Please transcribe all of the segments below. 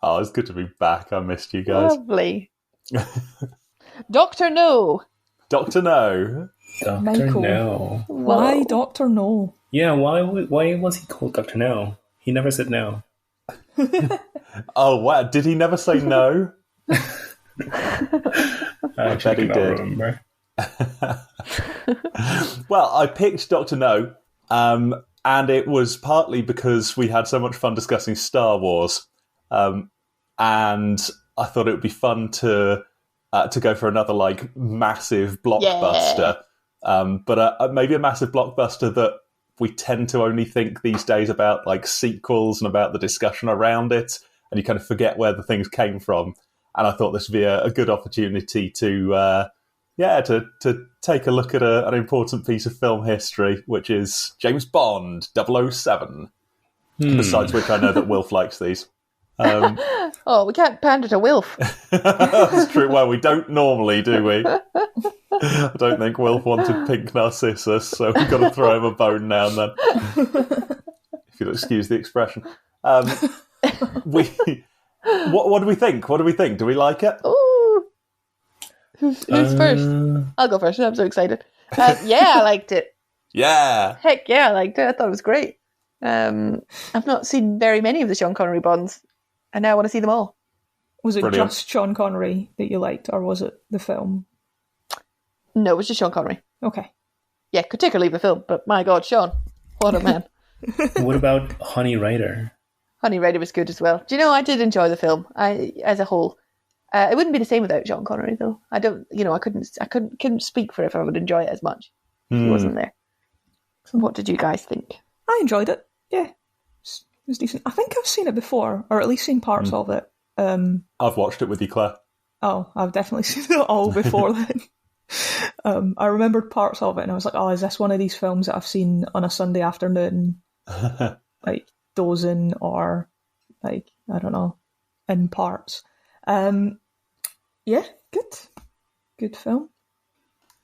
Oh, it's good to be back. I missed you guys. Lovely. Dr. No. Dr. No. Dr. Michael. No. Why Dr. No? Yeah, why was he called Dr. No? He never said no. Oh, wow. Did he never say no? I bet he did. Remember. Well, I picked Dr. No, and it was partly because we had so much fun discussing Star Wars, and I thought it would be fun to go for another like massive blockbuster, but maybe a massive blockbuster that we tend to only think these days about, like sequels and about the discussion around it, and you kind of forget where the things came from. And I thought this would be a good opportunity to take a look at an important piece of film history, which is James Bond 007. Besides which, I know that Wilf likes these. We can't pander to Wilf. That's true. Well, we don't normally, do we? I don't think Wilf wanted Pink Narcissus, so we've got to throw him a bone now and then. If you'll excuse the expression. What do we think? What do we think? Do we like it? Ooh. Who's first? I'll go first. I'm so excited. I liked it. Yeah. Heck yeah, I liked it. I thought it was great. I've not seen very many of the Sean Connery Bonds, and now I want to see them all. Was it Brilliant. just Sean Connery that you liked, or was it the film? No, it was just Sean Connery. Okay. Yeah, could take or leave the film, but my God, Sean, what a man. What about Honey Rider? Honey Rider was good as well. Do you know, I did enjoy the film as a whole. It wouldn't be the same without Sean Connery, though. I couldn't speak for if I would enjoy it as much if he wasn't there. So what did you guys think? I enjoyed it. Yeah, it was decent. I think I've seen it before, or at least seen parts of it. I've watched it with you, Claire. Oh, I've definitely seen it all before then. I remembered parts of it, and I was like, "Oh, is this one of these films that I've seen on a Sunday afternoon, like dozing, or like I don't know, in parts?" Yeah, good film.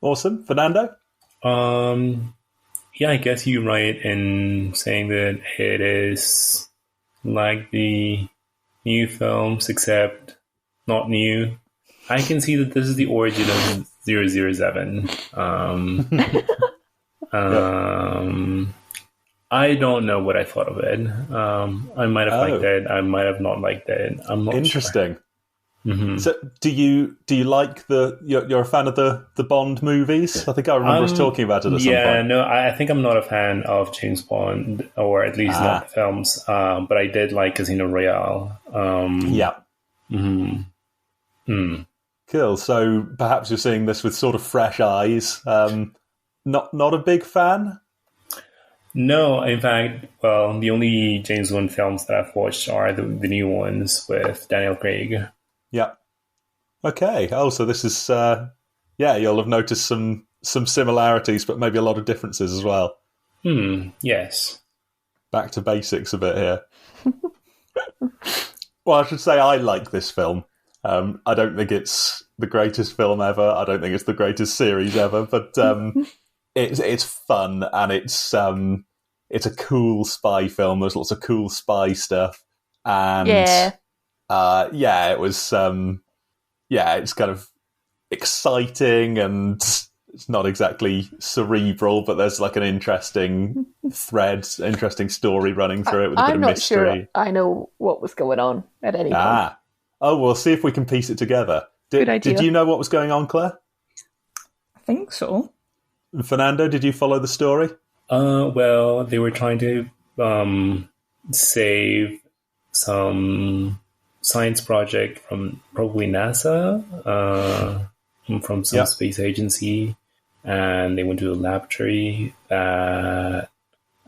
Awesome, Fernando. Yeah, I guess you're right in saying that it is like the new films, except not new. I can see that this is the origin of 007. I don't know what I thought of it. I might have liked it. I might have not liked it. I'm not Interesting. Sure. Mm-hmm. So, do you like you're a fan of the Bond movies? I think I remember us talking about it at some point. Yeah, no, I think I'm not a fan of James Bond, or at least not the films. But I did like Casino Royale. Yeah. Mm-hmm. Cool. So perhaps you're seeing this with sort of fresh eyes. Not a big fan? No, in fact, well, the only James Bond films that I've watched are the new ones with Daniel Craig. Yeah. Okay. Oh, so this is you'll have noticed some similarities, but maybe a lot of differences as well. Yes. Back to basics a bit here. Well, I should say I like this film. I don't think it's the greatest film ever. I don't think it's the greatest series ever, but it's fun, and it's a cool spy film. There's lots of cool spy stuff, and it was it's kind of exciting, and it's not exactly cerebral, but there's like an interesting thread, interesting story running through it with a bit of mystery. I'm not sure I know what was going on at any point. Oh, we'll see if we can piece it together. Good idea. Did you know what was going on, Claire? I think so. And Fernando, did you follow the story? Well, they were trying to save some science project from probably NASA, from some space agency, and they went to a laboratory and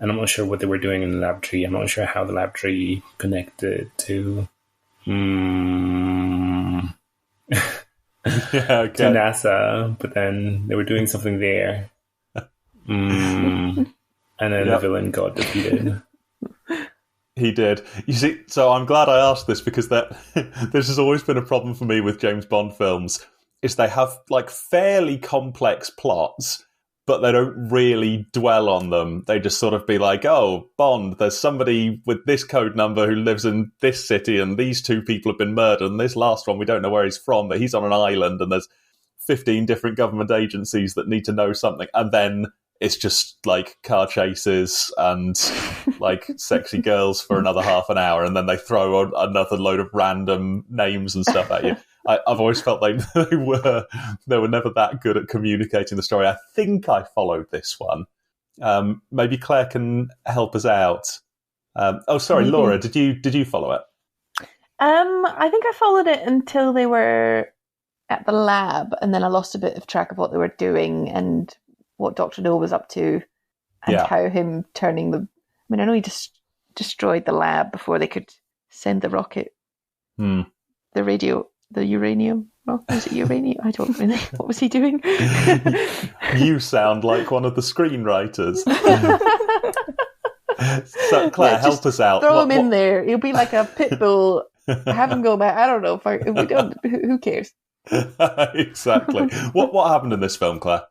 I'm not sure what they were doing in the laboratory. I'm not sure how the laboratory connected to to NASA, but then they were doing something there. And then the villain got defeated. He did. You see, so I'm glad I asked this, because this has always been a problem for me with James Bond films, is they have like fairly complex plots, but they don't really dwell on them. They just sort of be like, oh, Bond, there's somebody with this code number who lives in this city, and these 2 people have been murdered, and this last one, we don't know where he's from, but he's on an island, and there's 15 different government agencies that need to know something. And then it's just like car chases and like sexy girls for another half an hour, and then they throw on another load of random names and stuff at you. I've always felt like they were never that good at communicating the story. I think I followed this one. Maybe Claire can help us out. Laura, did you follow it? I think I followed it until they were at the lab, and then I lost a bit of track of what they were doing and what Dr. No was up to, and how him turning the... I mean, I know he just destroyed the lab before they could send the rocket. The uranium. Oh, was it uranium? I don't really. What was he doing? You sound like one of the screenwriters. So, Claire, help us out. Throw him in there. He'll be like a pit bull. Have him go back. I don't know. If we don't, who cares? Exactly. What happened in this film, Claire?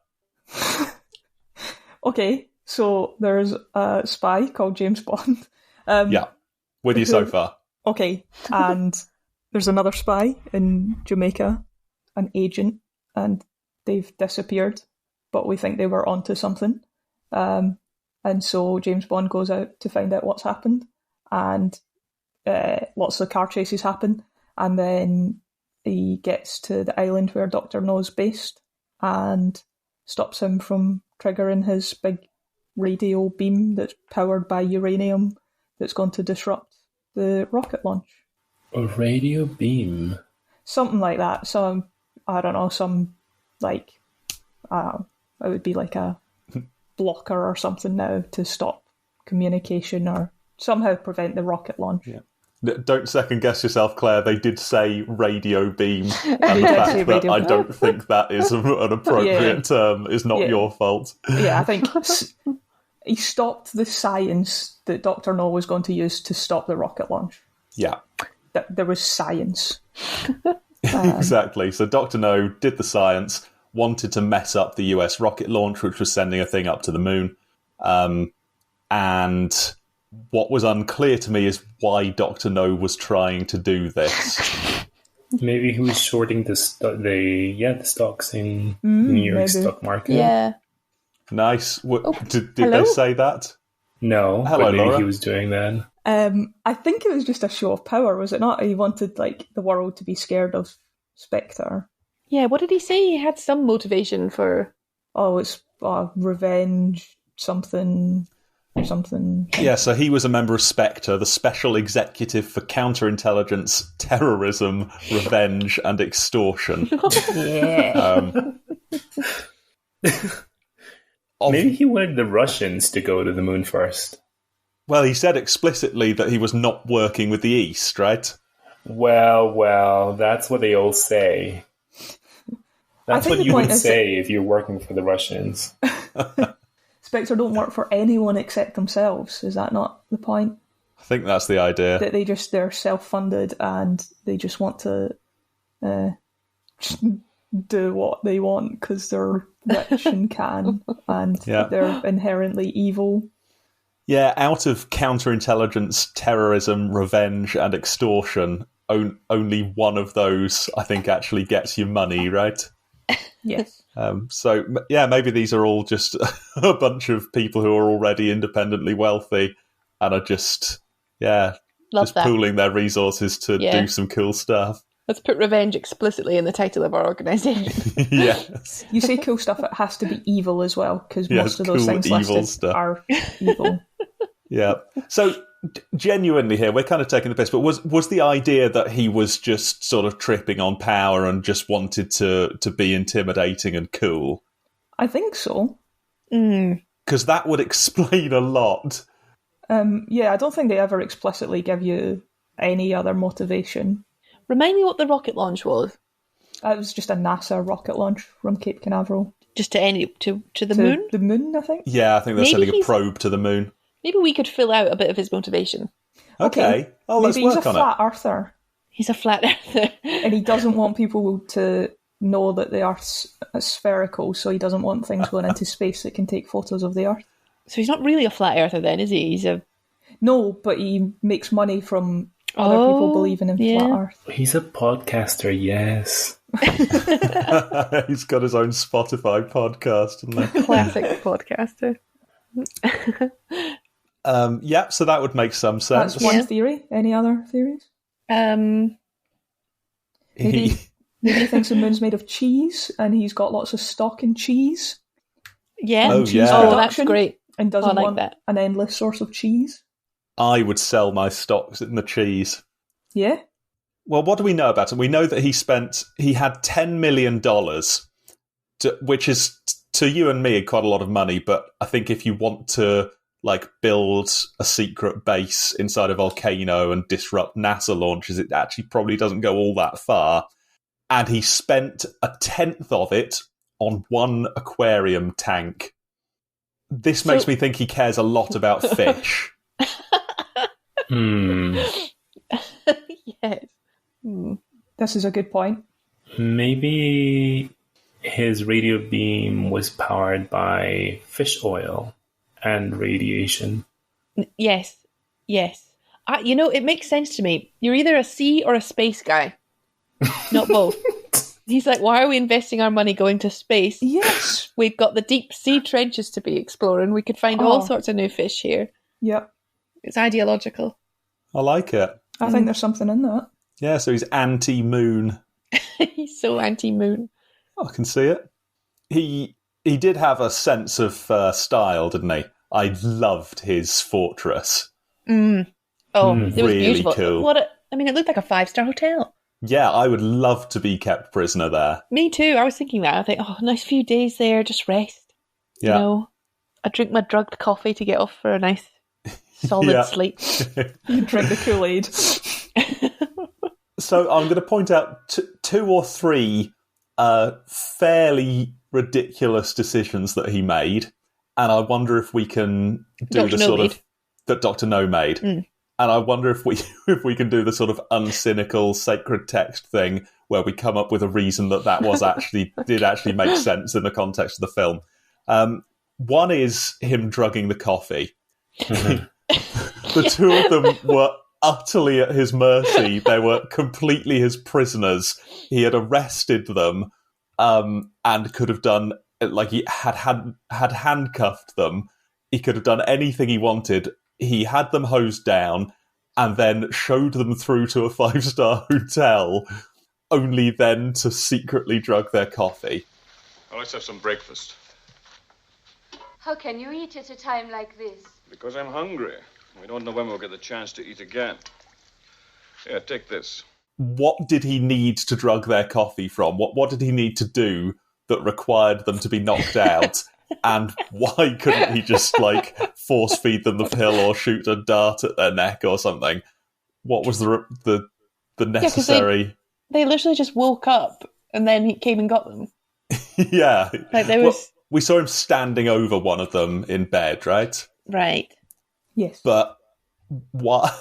Okay, so there's a spy called James Bond. With you so far. Okay, and there's another spy in Jamaica, an agent, and they've disappeared, but we think they were onto something. And so James Bond goes out to find out what's happened, and lots of car chases happen, and then he gets to the island where Dr. No's based and stops him from triggering his big radio beam that's powered by uranium that's going to disrupt the rocket launch. A radio beam? Something like that. Some, I don't know, it would be like a blocker or something now to stop communication or somehow prevent the rocket launch. Yeah. Don't second guess yourself, Claire. They did say radio beam, and the fact that I don't think that is an appropriate term is not your fault. Yeah, I think he stopped the science that Dr. No was going to use to stop the rocket launch. Yeah. There was science. Exactly. So Dr. No did the science, wanted to mess up the US rocket launch, which was sending a thing up to the moon. And what was unclear to me is why Dr. No was trying to do this. Maybe he was shorting the stocks in the New York stock market. Yeah. Nice. Did they say that? No, hello, but maybe Laura. He was doing that. I think it was just a show of power, was it not? He wanted the world to be scared of Spectre. Yeah, what did he say? He had some motivation for... Oh, it's revenge, something. Yeah, so he was a member of Spectre, the Special Executive for Counterintelligence, Terrorism, Revenge, and Extortion. Yeah. Maybe he wanted the Russians to go to the moon first. Well, he said explicitly that he was not working with the East, right? Well, that's what they all say. That's what you would say if you're working for the Russians. Spectre don't work for anyone except themselves. Is that not the point? I think that's the idea. That they're self-funded and they just want to do what they want because they're rich and can, and they're inherently evil. Yeah, out of counterintelligence, terrorism, revenge, and extortion, only one of those, I think, actually gets you money, right? Yes. So, maybe these are all just a bunch of people who are already independently wealthy and are just pooling their resources to do some cool stuff. Let's put revenge explicitly in the title of our organisation. Yes. You say cool stuff, it has to be evil as well, because most of those things listed are evil. Yeah. So, genuinely here, we're kind of taking the piss, but was the idea that he was just sort of tripping on power and just wanted to be intimidating and cool? I think so. Because that would explain a lot. I don't think they ever explicitly give you any other motivation. Remind me what the rocket launch was. It was just a NASA rocket launch from Cape Canaveral. Just to the moon? The moon, I think. Yeah, I think they're sending a probe to the moon. Maybe we could fill out a bit of his motivation. Okay. Oh, let's work on it. Maybe he's a flat earther. He's a flat earther. And he doesn't want people to know that the Earth's spherical, so he doesn't want things going into space that can take photos of the Earth. So he's not really a flat earther then, is he? He's a... No, but he makes money from other people believing in flat Earth. He's a podcaster, yes. He's got his own Spotify podcast. Classic podcaster. So that would make some sense. That's one theory. Any other theories? Maybe he thinks the moon's made of cheese and he's got lots of stock in cheese. Yeah. Oh, cheese yeah. That's great. And doesn't like want that. an endless source of cheese. I would sell my stocks in the cheese. Yeah. Well, what do we know about him? We know that he had $10 million, which is, to you and me, quite a lot of money, but I think if you want to build a secret base inside a volcano and disrupt NASA launches, it actually probably doesn't go all that far. And he spent 1/10 of it on one aquarium tank. This makes me think he cares a lot about fish. Yes. This is a good point. Maybe his radio beam was powered by fish oil and radiation. Yes. It makes sense to me. You're either a sea or a space guy. Not both. He's like, why are we investing our money going to space? Yes. We've got the deep sea trenches to be exploring. We could find all sorts of new fish here. Yeah. It's ideological. I like it. I think there's something in that. Yeah, so he's anti-moon. He's so anti-moon. I can see it. He did have a sense of style, didn't he? I loved his fortress. It was really beautiful. cool. It looked like a 5-star hotel. Yeah, I would love to be kept prisoner there. Me too. I was thinking that. I think, nice few days there, just rest. Yeah. I drink my drugged coffee to get off for a nice solid sleep. You drink the Kool-Aid. So I'm going to point out 2 or 3 fairly ridiculous decisions that he made, and I wonder if we can do that Dr. No made. And I wonder if we can do the sort of uncynical sacred text thing where we come up with a reason that was actually did actually make sense in the context of the film. One is him drugging the coffee. The 2 of them were utterly at his mercy. They were completely his prisoners. He had arrested them and could have done, he had handcuffed them. He could have done anything he wanted. He had them hosed down and then showed them through to a 5-star hotel, only then to secretly drug their coffee. Well, let's have some breakfast. How can you eat at a time like this? Because I'm hungry. We don't know when we'll get the chance to eat again. Here, take this. What did he need to drug their coffee from? What did he need to do that required them to be knocked out? And why couldn't he just force feed them the pill or shoot a dart at their neck or something? What was the necessary? They literally just woke up and then he came and got them. Yeah, we saw him standing over one of them in bed, right? Right. Yes. But what?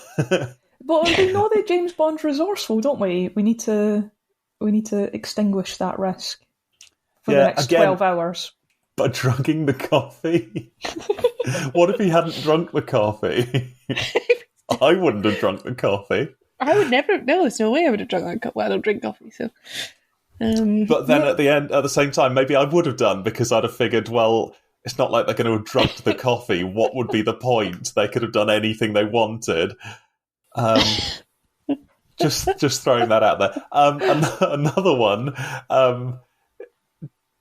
But we know that James Bond's resourceful, don't we? We need to extinguish that risk for the next 12 hours. By drugging the coffee? What if he hadn't drunk the coffee? I wouldn't have drunk the coffee. I would never. No, there's no way I would have drunk that coffee. Well, I don't drink coffee, so. But then at the same time, maybe I would have done, because I'd have figured, well, it's not like they're going to have drugged the coffee. What would be the point? They could have done anything they wanted. Just throwing that out there. Another one.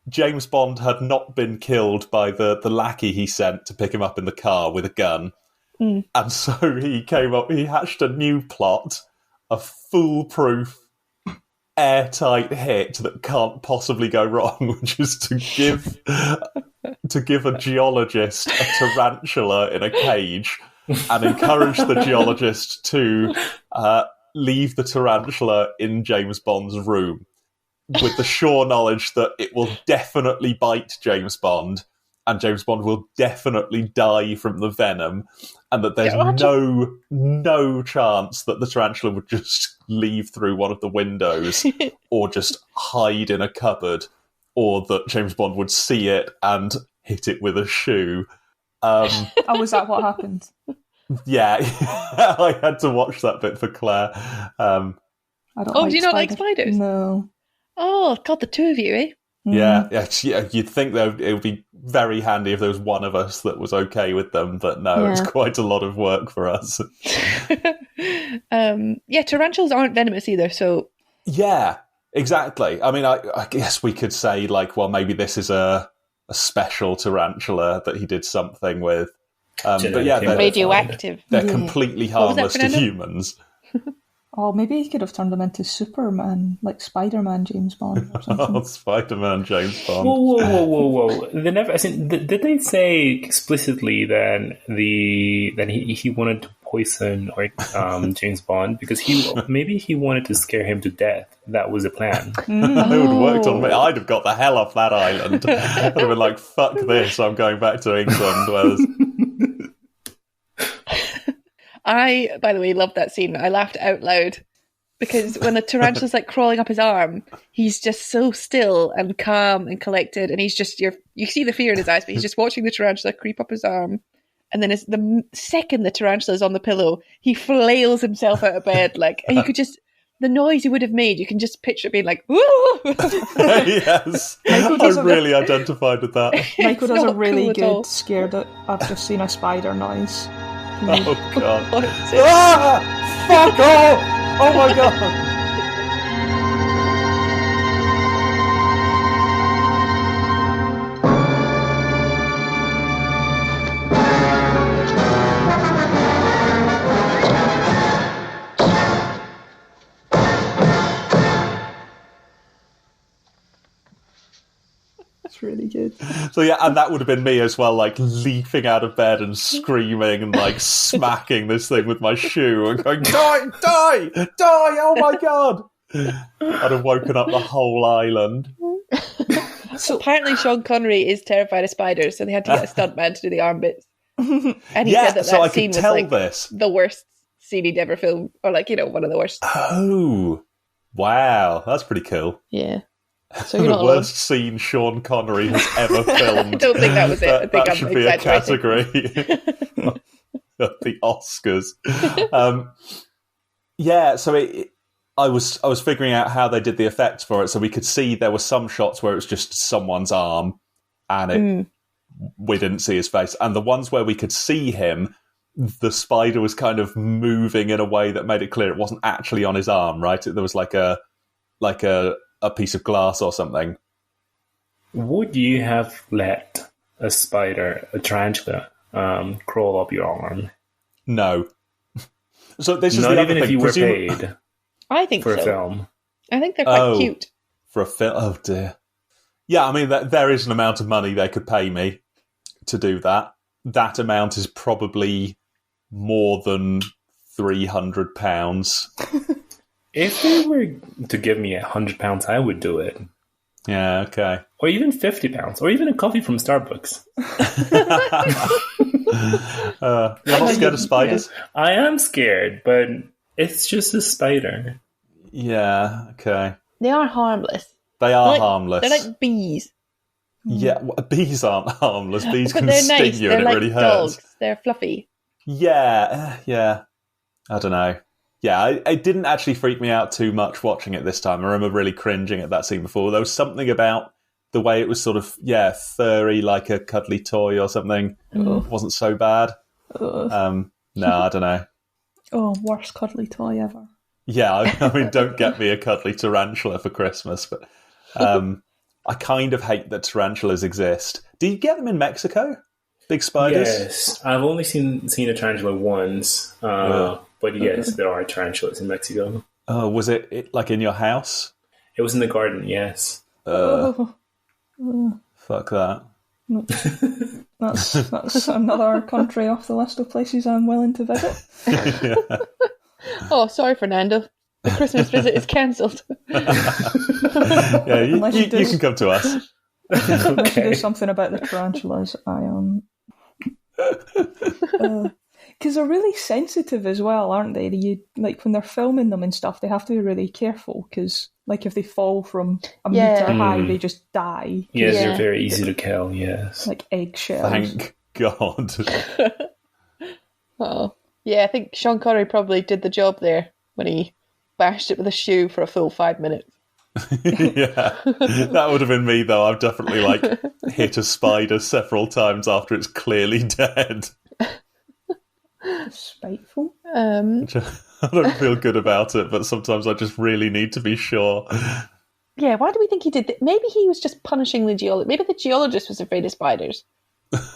James Bond had not been killed by the lackey he sent to pick him up in the car with a gun. And so he hatched a new plot, a foolproof, airtight hit that can't possibly go wrong, which is to give a geologist a tarantula in a cage and encourage the geologist to leave the tarantula in James Bond's room, with the sure knowledge that it will definitely bite James Bond, and James Bond will definitely die from the venom, and that there's no chance that the tarantula would just leave through one of the windows or just hide in a cupboard, or that James Bond would see it and hit it with a shoe. Oh, was that what happened? Yeah, I had to watch that bit for Claire. I don't do you not like spiders? No. Oh, God, the two of you, eh? Yeah, you'd think that it would be very handy if there was one of us that was okay with them, but no, it's quite a lot of work for us. Tarantulas aren't venomous either, so... Yeah, exactly. I mean, I guess we could say, like, well, maybe this is a special tarantula that he did something with. But yeah, they're radioactive. They're completely harmless to humans. Oh, maybe he could have turned them into Superman, like Spider-Man James Bond or something. Oh, Spider-Man James Bond. Whoa. They never. Did they say explicitly that he wanted to poison James Bond because maybe he wanted to scare him to death? That was the plan. It would have worked on me. I'd have got the hell off that island. I'd have been like, fuck this, I'm going back to England. Whereas... I, by the way, loved that scene. I laughed out loud because when the tarantula's like crawling up his arm, he's just so still and calm and collected, and he's just you see the fear in his eyes, but he's just watching the tarantula creep up his arm. And then the second the tarantula's on the pillow, he flails himself out of bed, like, and you could just the noise he would have made. You can just picture it being like, "Ooh!" Yes, I really identified with that. Michael does a really good scared that I've just seen a spider noise. Oh God! Fuck off! Oh my God! Really good. So yeah, and that would have been me as well, like leaping out of bed and screaming and like smacking this thing with my shoe and going, die, die, die, oh my God. I'd have woken up the whole island. So apparently Sean Connery is terrified of spiders, so they had to get a stuntman to do the arm bits. And he said that so I scene could tell was like this. the worst scene he'd ever filmed, or like, one of the worst. Oh, wow, that's pretty cool. Yeah. So the worst scene Sean Connery has ever filmed. I don't think that was it. I think that should be a category of the Oscars. So I was figuring out how they did the effects for it. So we could see there were some shots where it was just someone's arm, and we didn't see his face. And the ones where we could see him, the spider was kind of moving in a way that made it clear it wasn't actually on his arm. Right? There was like a piece of glass or something. Would you have let a tarantula, crawl up your arm? No. So this is not the even other if thing. you were paid. I think for so. a film. I think they're quite cute. For a film? Oh dear. Yeah, I mean there is an amount of money they could pay me to do that. That amount is probably more than £300. If they were to give me £100, I would do it. Yeah, okay. Or even £50, or even a coffee from Starbucks. You're not scared of spiders? I am scared, but it's just a spider. Yeah, okay. They are harmless. They are harmless. They're like bees. Yeah, bees aren't harmless. Bees but can they're sting nice. you They're and like it really hurts. Dogs. They're fluffy. Yeah. I don't know. Yeah, it didn't actually freak me out too much watching it this time. I remember really cringing at that scene before. There was something about the way it was sort of, furry, like a cuddly toy or something. It wasn't so bad. No, I don't know. Oh, worst cuddly toy ever. Yeah, I mean, don't get me a cuddly tarantula for Christmas, but I kind of hate that tarantulas exist. Do you get them in Mexico? Big spiders? Yes, I've only seen a tarantula once. But yes, there are tarantulas in Mexico. Oh, was it like in your house? It was in the garden, yes. Fuck that. That's another country off the list of places I'm willing to visit. Yeah. Oh, sorry, Fernando. The Christmas visit is cancelled. Yeah, you can come to us. Unless you do something about the tarantulas, because they're really sensitive as well, aren't they? You like when they're filming them and stuff, they have to be really careful because, like, if they fall from a meter high, they just die. Yes, Yeah. they're very easy to kill. Yes, Like eggshells. Thank God. Oh, yeah. I think Sean Connery probably did the job there when he bashed it with a shoe for a full 5 minutes. Yeah, that would have been me though. I've definitely hit a spider several times after it's clearly dead. Spiteful. I don't feel good about it, but sometimes I just really need to be sure. Yeah, why do we think he did that? Maybe he was just punishing the geologist. Maybe the geologist was afraid of spiders.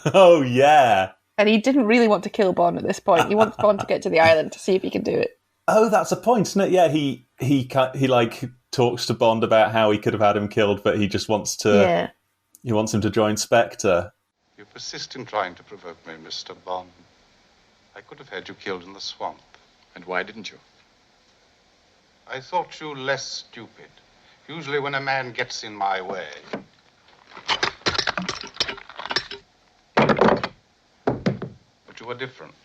Oh yeah. And he didn't really want to kill Bond at this point. He wants Bond to get to the island to see if he can do it. Oh, that's a point, isn't it? Yeah, he talks to Bond about how he could have had him killed, but he just wants to. Yeah. He wants him to join Spectre. You persist in trying to provoke me, Mr. Bond. I could have had you killed in the swamp. And why didn't you? I thought you less stupid. Usually when a man gets in my way. But you were different.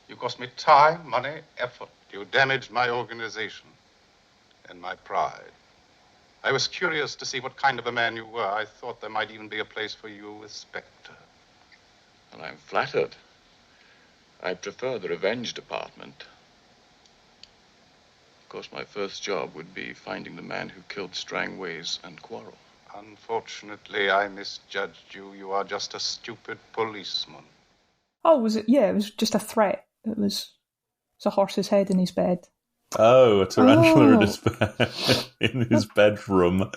You cost me time, money, effort. You damaged my organization and my pride. I was curious to see what kind of a man you were. I thought there might even be a place for you with Spectre. Well, I'm flattered. I prefer the revenge department. Of course, my first job would be finding the man who killed Strangways and Quarrel. Unfortunately, I misjudged you. You are just a stupid policeman. Oh, was it? Yeah, it was just a threat. It was a horse's head in his bed. Oh, a tarantula in his bedroom.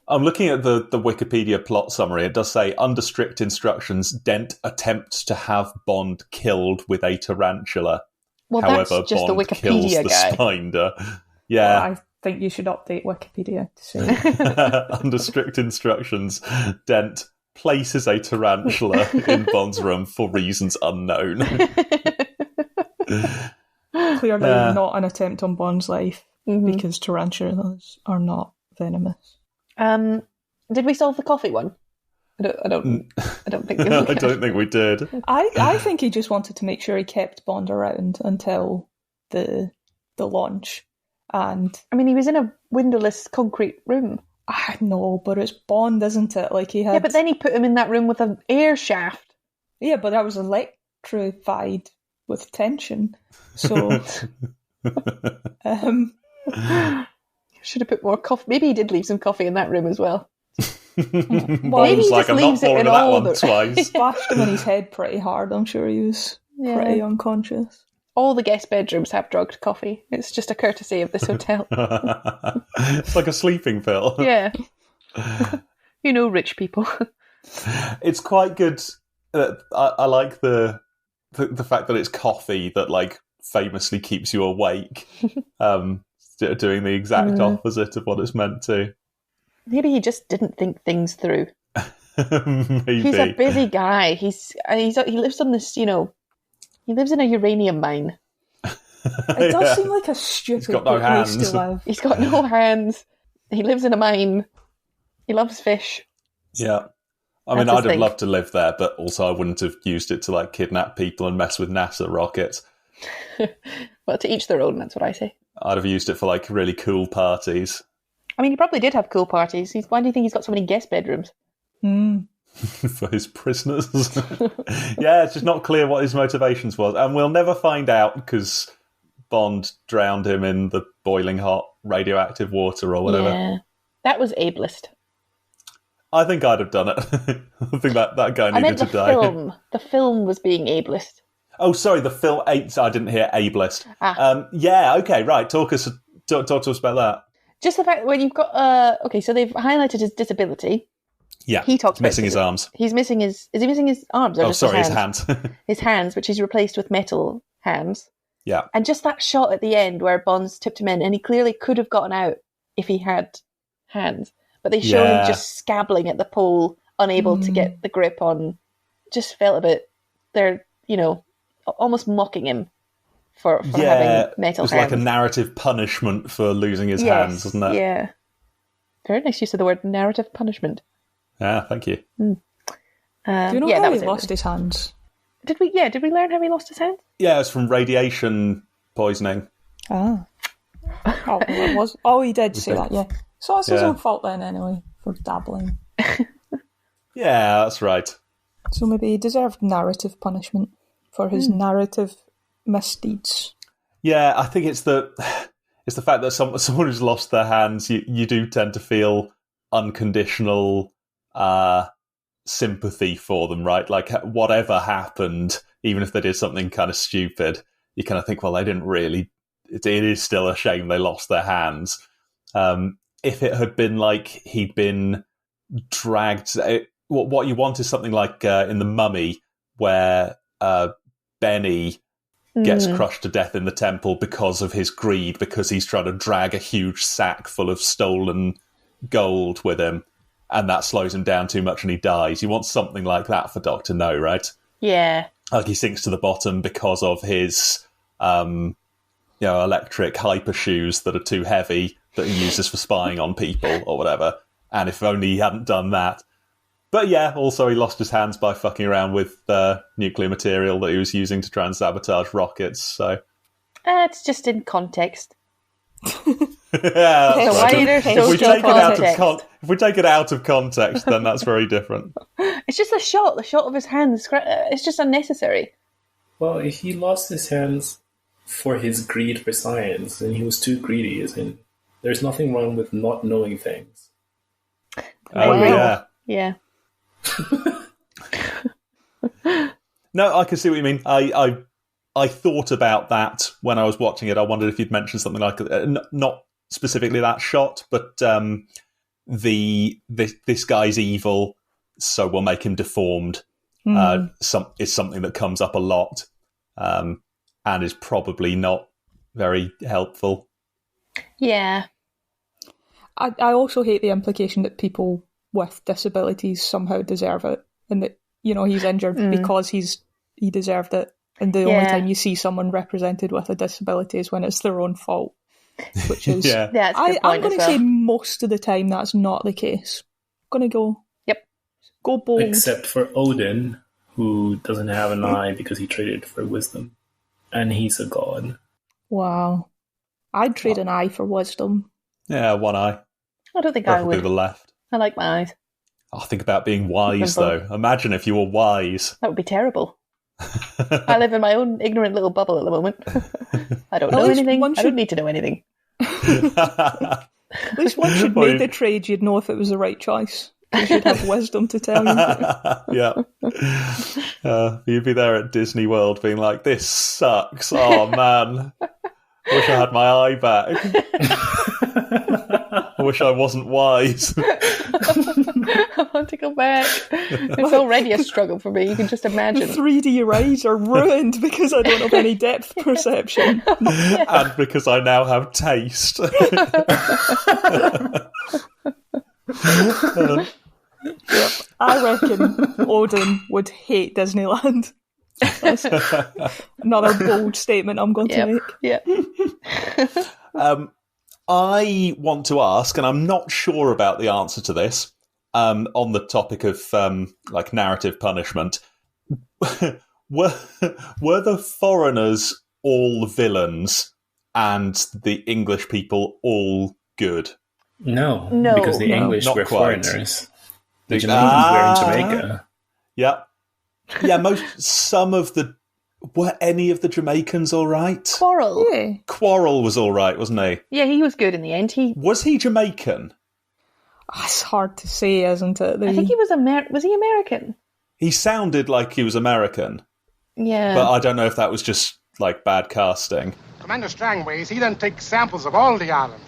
I'm looking at the Wikipedia plot summary. It does say, under strict instructions, Dent attempts to have Bond killed with a tarantula. Well, However, that's just Bond the kills Wikipedia the guy. spider. Yeah. Well, I think you should update Wikipedia to say Under strict instructions, Dent places a tarantula in Bond's room for reasons unknown. clearly not an attempt on Bond's life because tarantulas are not venomous. Did we solve the coffee one? I don't think. I don't think we did. I think he just wanted to make sure he kept Bond around until the launch. And I mean, he was in a windowless concrete room. I know, but it's Bond, isn't it? Like he had. Yeah, but then he put him in that room with an air shaft. Yeah, but that was electrified with tension. So should have put more coffee. Maybe he did leave some coffee in that room as well. Well, maybe he like, just I'm leaves not it in falling for that all one the twice. Splashed him on his head pretty hard. I'm sure he was pretty unconscious. All the guest bedrooms have drugged coffee. It's just a courtesy of this hotel. It's like a sleeping pill. Yeah. You know, rich people. It's quite good. I like the fact that it's coffee that like famously keeps you awake, doing the exact opposite of what it's meant to. Maybe he just didn't think things through. Maybe. He's a busy guy. He lives on this, he lives in a uranium mine. It does seem like a stupid place to live. He's got no hands. He lives in a mine. He loves fish. Yeah. I mean, I'd have loved to live there, but also I wouldn't have used it to like kidnap people and mess with NASA rockets. Well, to each their own, that's what I say. I'd have used it for like really cool parties. I mean, he probably did have cool parties. Why do you think he's got so many guest bedrooms? For his prisoners. Yeah, it's just not clear what his motivations was. And we'll never find out because Bond drowned him in the boiling hot radioactive water or whatever. Yeah, that was ableist. I think I'd have done it. I think that guy needed to die. The film was being ableist. Oh, sorry, the film. I didn't hear ableist. Yeah, okay, right. Talk to us about that. Just the fact when you've got so they've highlighted his disability. Yeah, he talks about missing his arms. He's missing his. Is he missing his arms? Or just his hands. His hands, which he's replaced with metal hands. Yeah, and just that shot at the end where Bond's tipped him in, and he clearly could have gotten out if he had hands, but they show him just scabbling at the pole, unable to get the grip on. Just felt a bit. They're almost mocking him for having metal hands. It was like a narrative punishment for losing his hands, wasn't it? Yeah. Very nice use of the word narrative punishment. Yeah, thank you. Do you know yeah, how that he was lost his hands? Did we? Yeah, did we learn how he lost his hands? Yeah, it's from radiation poisoning. Ah. Oh, well, it was. Oh, he did say that, yeah. So that's his Yeah. own fault then, anyway, for dabbling. Yeah, that's right. So maybe he deserved narrative punishment for his narrative misdeeds. Yeah, I think it's the fact that someone who's lost their hands, you do tend to feel unconditional sympathy for them, right? Like whatever happened, even if they did something kind of stupid, you kind of think, well, they didn't really. It is still a shame they lost their hands. If it had been like he'd been dragged, what you want is something like in The Mummy, where Benny gets crushed to death in the temple because of his greed, because he's trying to drag a huge sack full of stolen gold with him, and that slows him down too much and he dies. You want something like that for Dr. No, right? Yeah. Like he sinks to the bottom because of his electric hyper shoes that are too heavy that he uses for spying on people or whatever. And if only he hadn't done that. But yeah, also he lost his hands by fucking around with nuclear material that he was using to try and sabotage rockets. So It's just in context. yeah, that's So right. wider If we social take it out of context. if we take it out of context, then that's very different. It's just the shot of his hands. It's just unnecessary. Well, he lost his hands for his greed for science, and he was too greedy. There's nothing wrong with not knowing things. Oh yeah. Yeah. No, I can see what you mean. I thought about that when I was watching it. I wondered if you'd mentioned something like not specifically that shot, but this guy's evil, so we'll make him deformed. Is something that comes up a lot, and is probably not very helpful. Yeah. I also hate the implication that people with disabilities somehow deserve it, and that he's injured because he deserved it, and the only time you see someone represented with a disability is when it's their own fault, which is That's a good point I'm going as to well. say most of the time that's not the case. I'm going to go bold. Except for Odin, who doesn't have an eye because he traded for wisdom, and he's a god. Wow, I'd trade an eye for wisdom. Yeah, one eye. I don't think I Preferably would. the left. I like my eyes. Oh, think about being wise, though. Imagine if you were wise. That would be terrible. I live in my own ignorant little bubble at the moment. I don't know least anything. one I don't need to know anything. At least once you'd made the trade, you'd know if it was the right choice. Because you'd have wisdom to tell you. Yeah. You'd be there at Disney World being like, this sucks. Oh, man. Wish I had my eye back. I wish I wasn't wise. I want to go back. It's already a struggle for me. You can just The imagine. 3D eyes are ruined because I don't have any depth perception. And because I now have taste. I reckon Odin would hate Disneyland. That's another bold statement I'm going to make. Yeah. I want to ask, and I'm not sure about the answer to this, on the topic of like narrative punishment. were the foreigners all villains and the English people all good? No, No. because the English Not were quite. foreigners. The Jamaicans were in Jamaica. Yeah. Were any of the Jamaicans all right? Quarrel. Yeah. Quarrel was all right, wasn't he? Yeah, he was good in the end. Was he Jamaican? It's hard to say, isn't it? I think he was Was he American? He sounded like he was American, Yeah. but I don't know if that was just like bad casting. Commander Strangways, he done take samples of all the islands.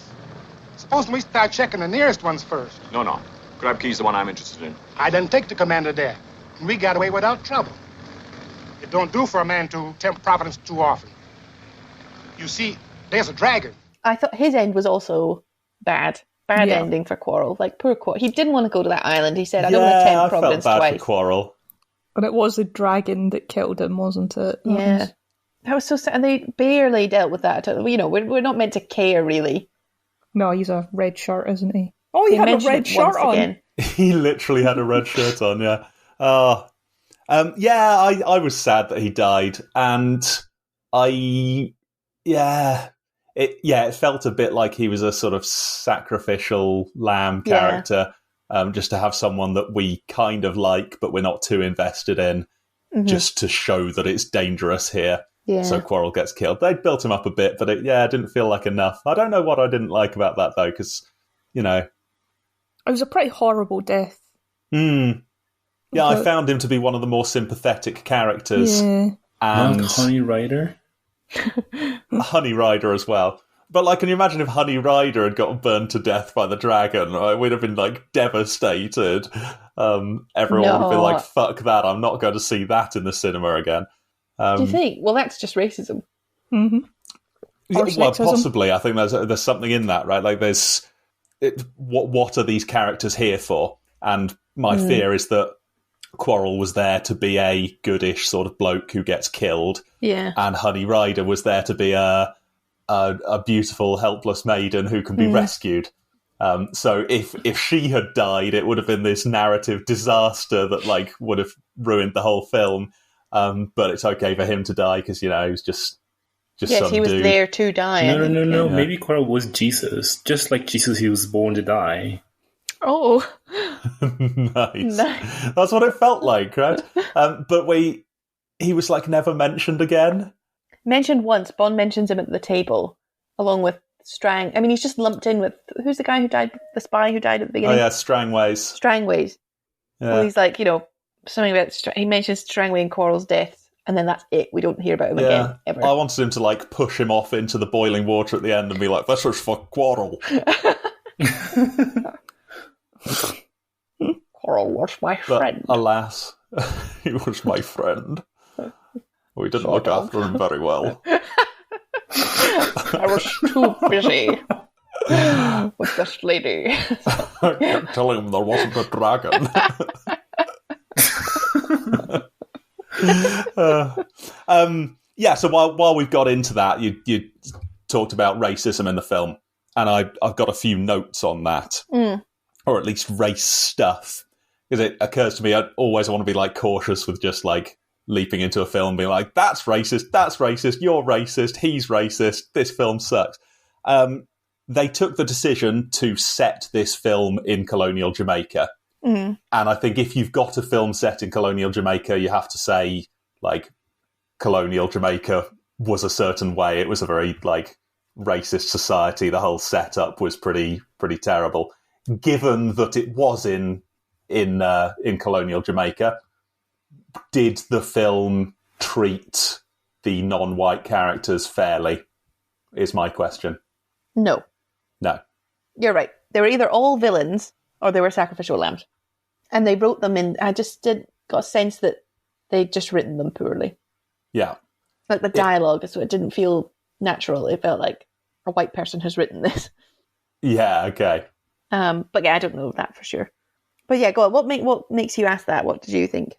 Suppose we start checking the nearest ones first. No. Grab Key's the one I'm interested in. I done take the commander there, and we got away without trouble. It don't do for a man to tempt Providence too often. You see, there's a dragon. I thought his end was also bad. Bad Yeah. ending for Quarrel. Like, poor Quarrel. He didn't want to go to that island. He said, I don't want to tempt I Providence felt bad twice. for Quarrel. But it was the dragon that killed him, wasn't it? Yeah. That was so sad. And they barely dealt with that. We're not meant to care, really. No, he's a red shirt, isn't he? Oh, he They had a mention red it shirt once on. again. He literally had a red shirt on, yeah. I was sad that he died, and it felt a bit like he was a sort of sacrificial lamb character, just to have someone that we kind of like, but we're not too invested in, just to show that it's dangerous here. Yeah. So Quarrel gets killed. They built him up a bit, but it didn't feel like enough. I don't know what I didn't like about that, though, because, it was a pretty horrible death. Yeah, I found him to be one of the more sympathetic characters. Yeah. And Honey Rider? Honey Rider as well. But, can you imagine if Honey Rider had gotten burned to death by the dragon? Right? We'd have been, devastated. Everyone would have been like, fuck that, I'm not going to see that in the cinema again. Do you think? Well, that's just racism. Mm-hmm. Well, possibly. I think there's something in that, right? What are these characters here for? And my fear is that Quarrel was there to be a goodish sort of bloke who gets killed. Yeah. And Honey Rider was there to be a beautiful, helpless maiden who can be rescued. So if she had died, it would have been this narrative disaster that would have ruined the whole film. But it's okay for him to die because, he was just some he was dude. there to die. No. Yeah. Maybe Quarrel was Jesus. Just like Jesus, he was born to die. Oh. Nice. That's what it felt like, right? But he was never mentioned again. Mentioned once. Bond mentions him at the table, along with Strang. I mean, he's just lumped in with, who's the guy who died, the spy who died at the beginning? Oh yeah, Strangways. Strangways. Yeah. Well, he's something about, he mentions Strangway and Quarrel's death, and then that's it. We don't hear about him again, ever. I wanted him to push him off into the boiling water at the end and be like, this is for Quarrel. Quarrel was my friend. But alas, he was my friend. We didn't look after him very well. I was too busy with this lady. I kept telling him there wasn't a dragon. So while we've got into that, you talked about racism in the film, and I've got a few notes on that, or at least race stuff, because it occurs to me I always want to be cautious with just leaping into a film, being like, that's racist, you're racist, he's racist, this film sucks. They took the decision to set this film in colonial Jamaica. And I think if you've got a film set in colonial Jamaica, you have to say, colonial Jamaica was a certain way. It was a very, racist society. The whole setup was pretty terrible. Given that it was in colonial Jamaica, did the film treat the non-white characters fairly, is my question. No. You're right. They were either all villains or they were sacrificial lambs. And they wrote them in, I just got a sense that they'd just written them poorly. Yeah. The dialogue, so it didn't feel natural. It felt like a white person has written this. Yeah, okay. But I don't know that for sure. But yeah, go on. What makes you ask that? What did you think?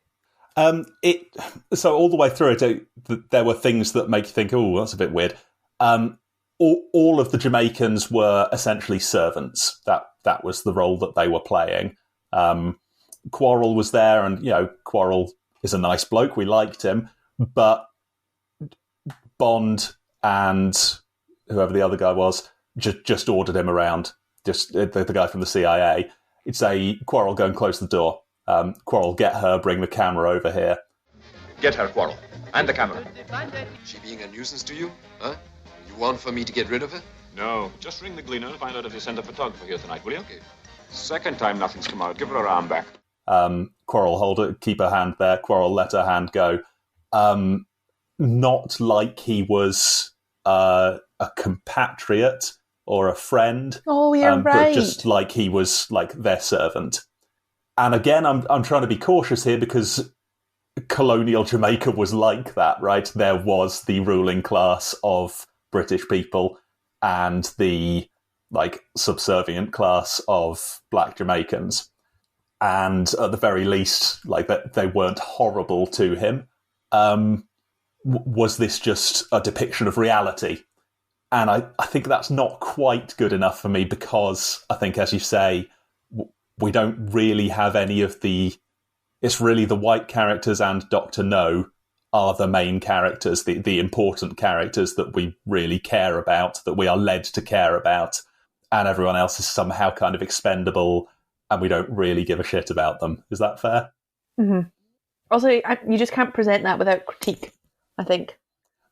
So all the way through it, there were things that make you think, oh, that's a bit weird. All of the Jamaicans were essentially servants. That was the role that they were playing. Quarrel was there, and Quarrel is a nice bloke. We liked him, but Bond and whoever the other guy was just ordered him around. Just the guy from the CIA. It's a Quarrel, go and close the door. Quarrel, get her, bring the camera over here. Get her, Quarrel, and the camera. She being a nuisance to you, huh? You want for me to get rid of her? No, just ring the Gleaner and find out if they send a photographer here tonight, will you? Okay. Second time nothing's come out. Give her arm back. Quarrel, keep her hand there. Quarrel, let her hand go. Not like he was a compatriot or a friend. Oh, yeah, right. But just like he was their servant. And again, I'm trying to be cautious here because colonial Jamaica was like that, right? There was the ruling class of British people and the subservient class of black Jamaicans. And at the very least, they weren't horrible to him. Was this just a depiction of reality? And I think that's not quite good enough for me because I think, as you say, we don't really have any of the... It's really the white characters and Dr. No are the main characters, the important characters that we really care about, that we are led to care about, and everyone else is somehow kind of expendable, and we don't really give a shit about them. Is that fair? Mm-hmm. Also, you just can't present that without critique, I think.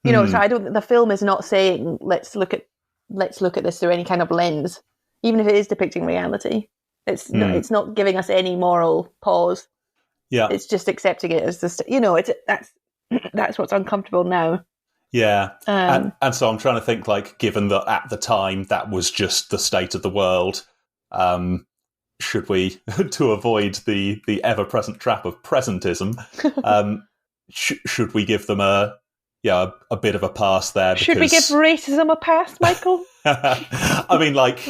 You know, so I don't. The film is not saying let's look at this through any kind of lens, even if it is depicting reality. It's not giving us any moral pause. Yeah, it's just accepting it as this. You know, that's what's uncomfortable now. Yeah, and so I'm trying to think, like, given that at the time that was just the state of the world, should we, to avoid the ever-present trap of presentism, should we give them a bit of a pass there? Should we give racism a pass, Michael? I mean, like,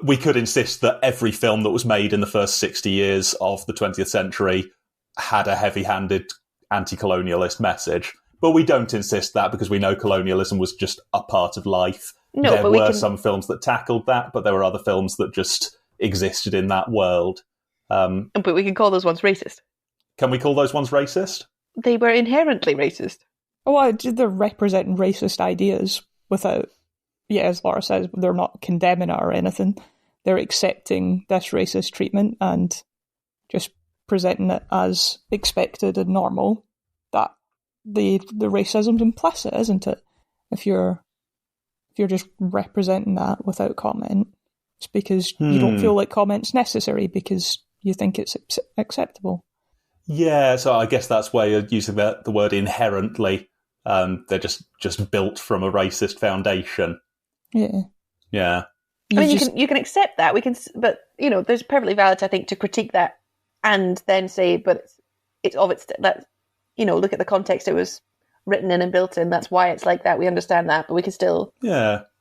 we could insist that every film that was made in the first 60 years of the 20th century had a heavy-handed anti-colonialist message. But we don't insist that because we know colonialism was just a part of life. No, there but were some films that tackled that, but there were other films that just existed in that world. But we can call those ones racist. Can we call those ones racist? They were inherently racist. Oh, they're representing racist ideas without, as Laura says, they're not condemning it or anything. They're accepting this racist treatment and just presenting it as expected and normal. That the racism's implicit, isn't it? If you're just representing that without comment, it's because you don't feel like comment's necessary because you think it's acceptable. Yeah, so I guess that's where you're using the word inherently. They're just built from a racist foundation. Yeah. I mean, you can accept that. But you know, there's perfectly valid, I think, to critique that and then say, but that. You know, look at the context it was written in and built in. That's why it's like that. We understand that, but we can still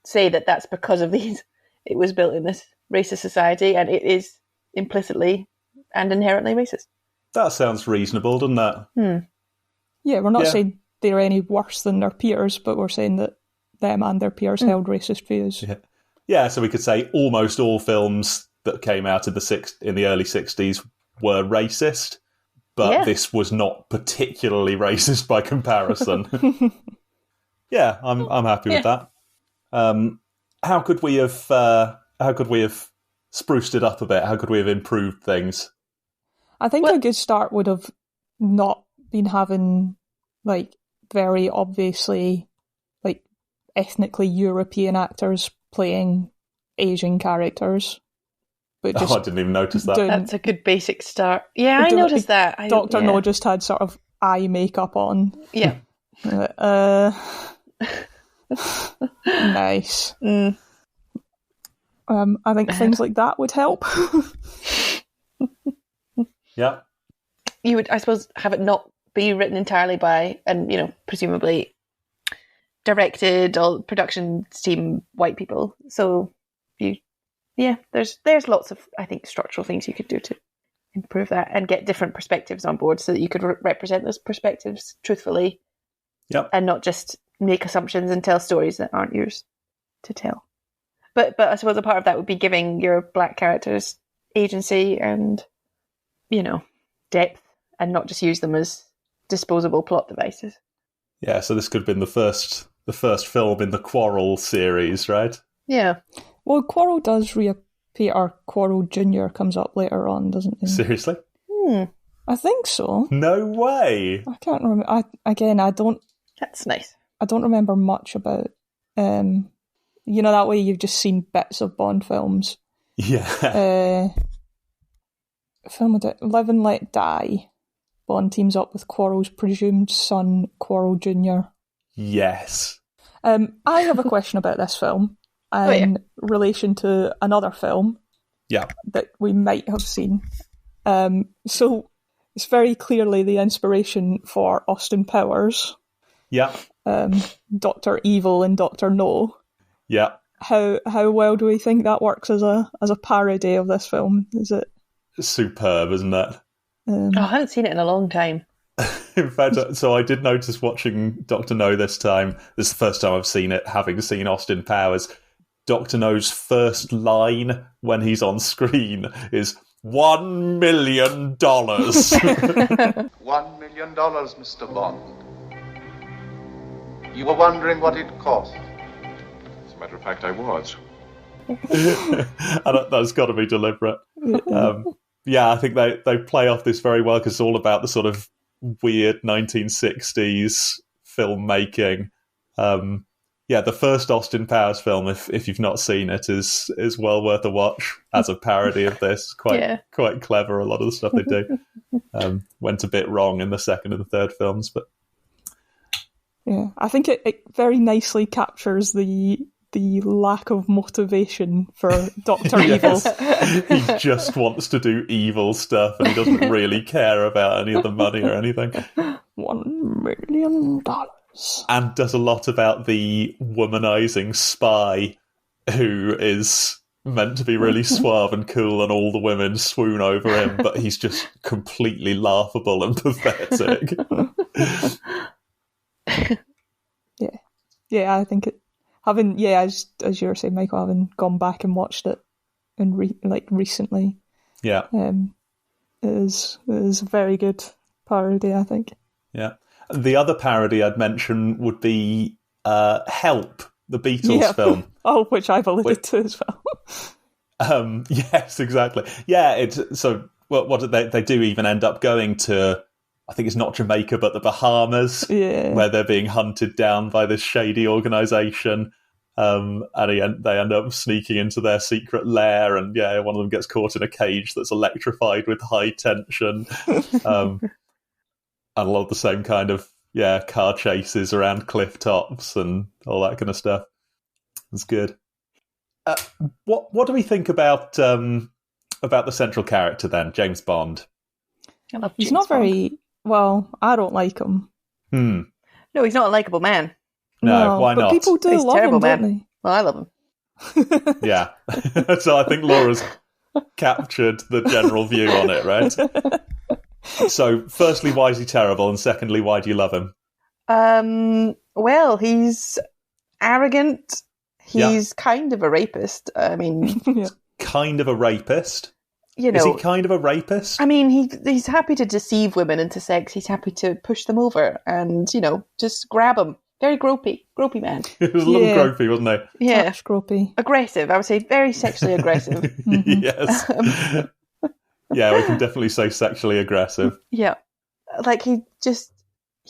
say that that's because of these. It was built in this racist society, and it is implicitly and inherently racist. That sounds reasonable, doesn't that? Yeah, we're not saying they're any worse than their peers, but we're saying that them and their peers held racist views. Yeah, so we could say almost all films that came out in the early 60s were racist. But this was not particularly racist by comparison. Yeah, I'm happy with that. How could we have spruced it up a bit? How could we have improved things? I think a good start would have not been having like very obviously like ethnically European actors playing Asian characters. But I didn't even notice that. That's a good basic start. Yeah, I noticed that. Dr. No just had sort of eye makeup on. Yeah. Nice. I think things like that would help. Yeah. You would, I suppose, have it not be written entirely by, and you know, presumably directed or production team white people. So there's lots of, I think, structural things you could do to improve that and get different perspectives on board so that you could represent those perspectives truthfully. Yep. And not just make assumptions and tell stories that aren't yours to tell. But I suppose a part of that would be giving your black characters agency and, you know, depth, and not just use them as disposable plot devices. Yeah, so this could have been the first film in the Quarrel series, right? Yeah. Well, Quarrel does reappear, or Quarrel Jr. comes up later on, doesn't he? Seriously? I think so. No way! I can't remember. I don't... That's nice. I don't remember much about... you know, that way you've just seen bits of Bond films. Yeah. Film with it, Live and Let Die. Bond teams up with Quarrel's presumed son, Quarrel Jr. Yes. I have a question about this film in relation to another film that we might have seen. So it's very clearly the inspiration for Austin Powers. Yeah. Dr. Evil and Dr. No. Yeah. How well do we think that works as a parody of this film? Is it superb, isn't it? I haven't seen it in a long time. In fact, so I did notice watching Dr. No this time. This is the first time I've seen it, having seen Austin Powers. Dr. No's first line when he's on screen is, $1 million. $1 million, Mr. Bond. You were wondering what it cost. As a matter of fact, I was. That's got to be deliberate. Yeah, I think they play off this very well because it's all about the sort of weird 1960s filmmaking. The first Austin Powers film, if you've not seen it, is well worth a watch as a parody of this. Quite clever, a lot of the stuff they do. Went a bit wrong in the second and the third films, but yeah, I think it very nicely captures the lack of motivation for Dr. Evil. He just wants to do evil stuff and he doesn't really care about any of the money or anything. $1 million. And does a lot about the womanizing spy who is meant to be really suave and cool and all the women swoon over him, but he's just completely laughable and pathetic. Yeah, I think it. As you were saying, Michael, having gone back and watched it recently, it is a very good parody, I think. Yeah, the other parody I'd mention would be Help, the Beatles film. Oh, which I've alluded to as well. Yes, exactly. Yeah, what did they do? Even end up going to? I think it's not Jamaica, but the Bahamas, where they're being hunted down by this shady organisation. And they end up sneaking into their secret lair, and one of them gets caught in a cage that's electrified with high tension. And a lot of the same kind of car chases around cliff tops and all that kind of stuff. It's good. What do we think about the central character then, James Bond? I love He's not very. Well, I don't like him. No, he's not a likeable man. No, why not? But people do love him, don't they? Well, I love him. Yeah. So I think Laura's captured the general view on it, right? So, firstly, why is he terrible? And secondly, why do you love him? Well, he's arrogant. He's kind of a rapist. I mean... Kind of a rapist? You know, is he kind of a rapist? I mean, he's happy to deceive women into sex. He's happy to push them over and, just grab them. Very gropey man. He was a little gropey, wasn't he? Yeah. Touch gropey. Aggressive, I would say very sexually aggressive. Mm-hmm. Yes. Yeah, we can definitely say sexually aggressive. Yeah. Like he just,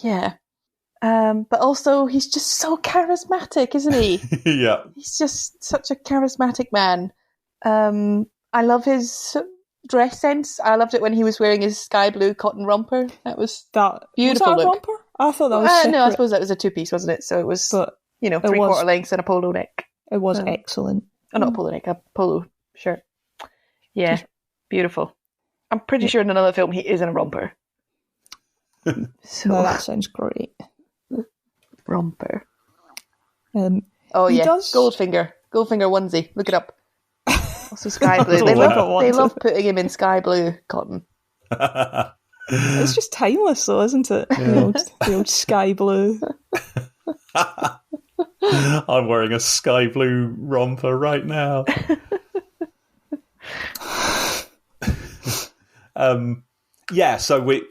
but also he's just so charismatic, isn't he? Yeah. He's just such a charismatic man. I love his dress sense. I loved it when he was wearing his sky blue cotton romper. That was beautiful. Was that a romper? I thought that was no, I suppose that was a two-piece, wasn't it? So it was, three-quarter lengths and a polo neck. It was excellent. Oh, not a polo neck, a polo shirt. Yeah, beautiful. I'm pretty sure in another film he is in a romper. So that sounds great. Romper. Oh, yeah, Goldfinger onesie. Look it up. Also sky blue. They love putting him in sky blue cotton. It's just timeless though, isn't it? Yeah. The old sky blue. I'm wearing a sky blue romper right now. So we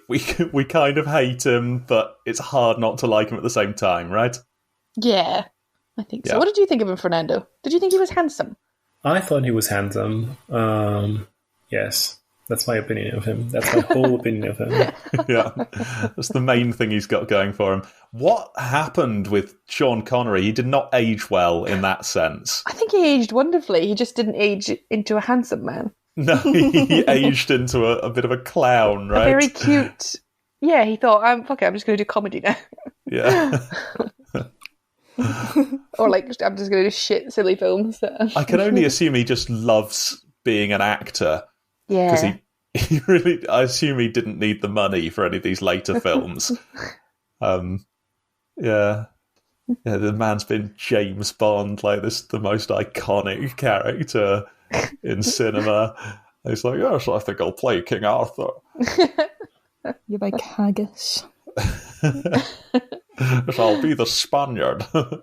kind of hate him, but it's hard not to like him at the same time, right? Yeah, I think so. What did you think of him, Fernando? Did you think he was handsome? I thought he was handsome. Yes, that's my opinion of him. That's my whole opinion of him. Yeah, that's the main thing he's got going for him. What happened with Sean Connery? He did not age well in that sense. I think he aged wonderfully. He just didn't age into a handsome man. No, he aged into a bit of a clown, right? A very cute. Yeah, he thought, I'm just going to do comedy now. Yeah. Or I'm just going to do shit, silly films. I can only assume he just loves being an actor. Yeah. Because he really, I assume he didn't need the money for any of these later films. Yeah, the man's been James Bond, like the most iconic character in cinema. He's like, yes, I think I'll play King Arthur. You big haggis. I'll be the Spaniard. I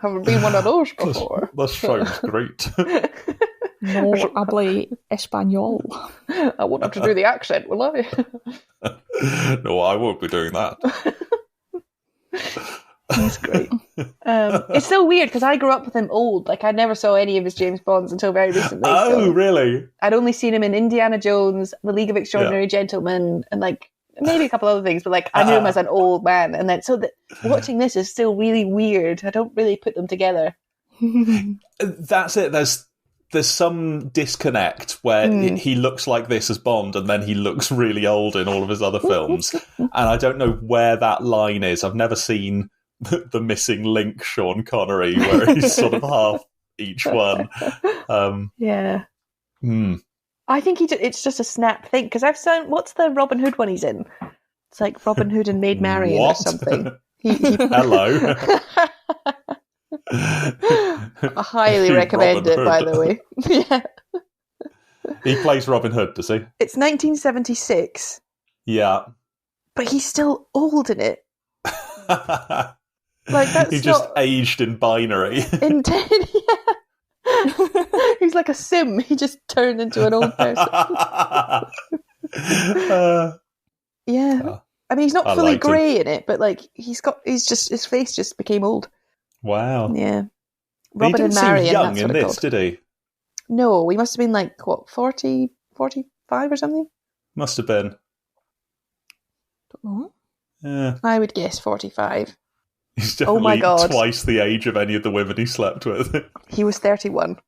haven't been one of those before. This sounds great. No hablo español. I won't have to do the accent, will I? No, I won't be doing that. He's great. It's so weird because I grew up with him old. Like, I never saw any of his James Bonds until very recently. Oh, so really? I'd only seen him in Indiana Jones, The League of Extraordinary Gentlemen, and like maybe a couple other things. But like, I knew him as an old man, and then watching this is still really weird. I don't really put them together. That's it. There's some disconnect where he looks like this as Bond, and then he looks really old in all of his other films, and I don't know where that line is. I've never seen the missing link Sean Connery, where he's sort of half each one. Yeah. I think it's just a snap thing, because I've seen, what's the Robin Hood one he's in? It's like Robin Hood and Maid Marian or something. Hello. I highly recommend it, by the way. Yeah. He plays Robin Hood, does he? It's 1976. Yeah. But he's still old in it. Like, that's he just aged in binary. He's like a sim. He just turned into an old person. Yeah. I mean, he's not fully grey in it, but like his face just became old. Wow. Yeah. Robin and Marian. He didn't seem young in this, did he? No, he must have been like, 40, 45 or something? Must have been. Don't know. Yeah. I would guess 45. He's definitely twice the age of any of the women he slept with. He was 31.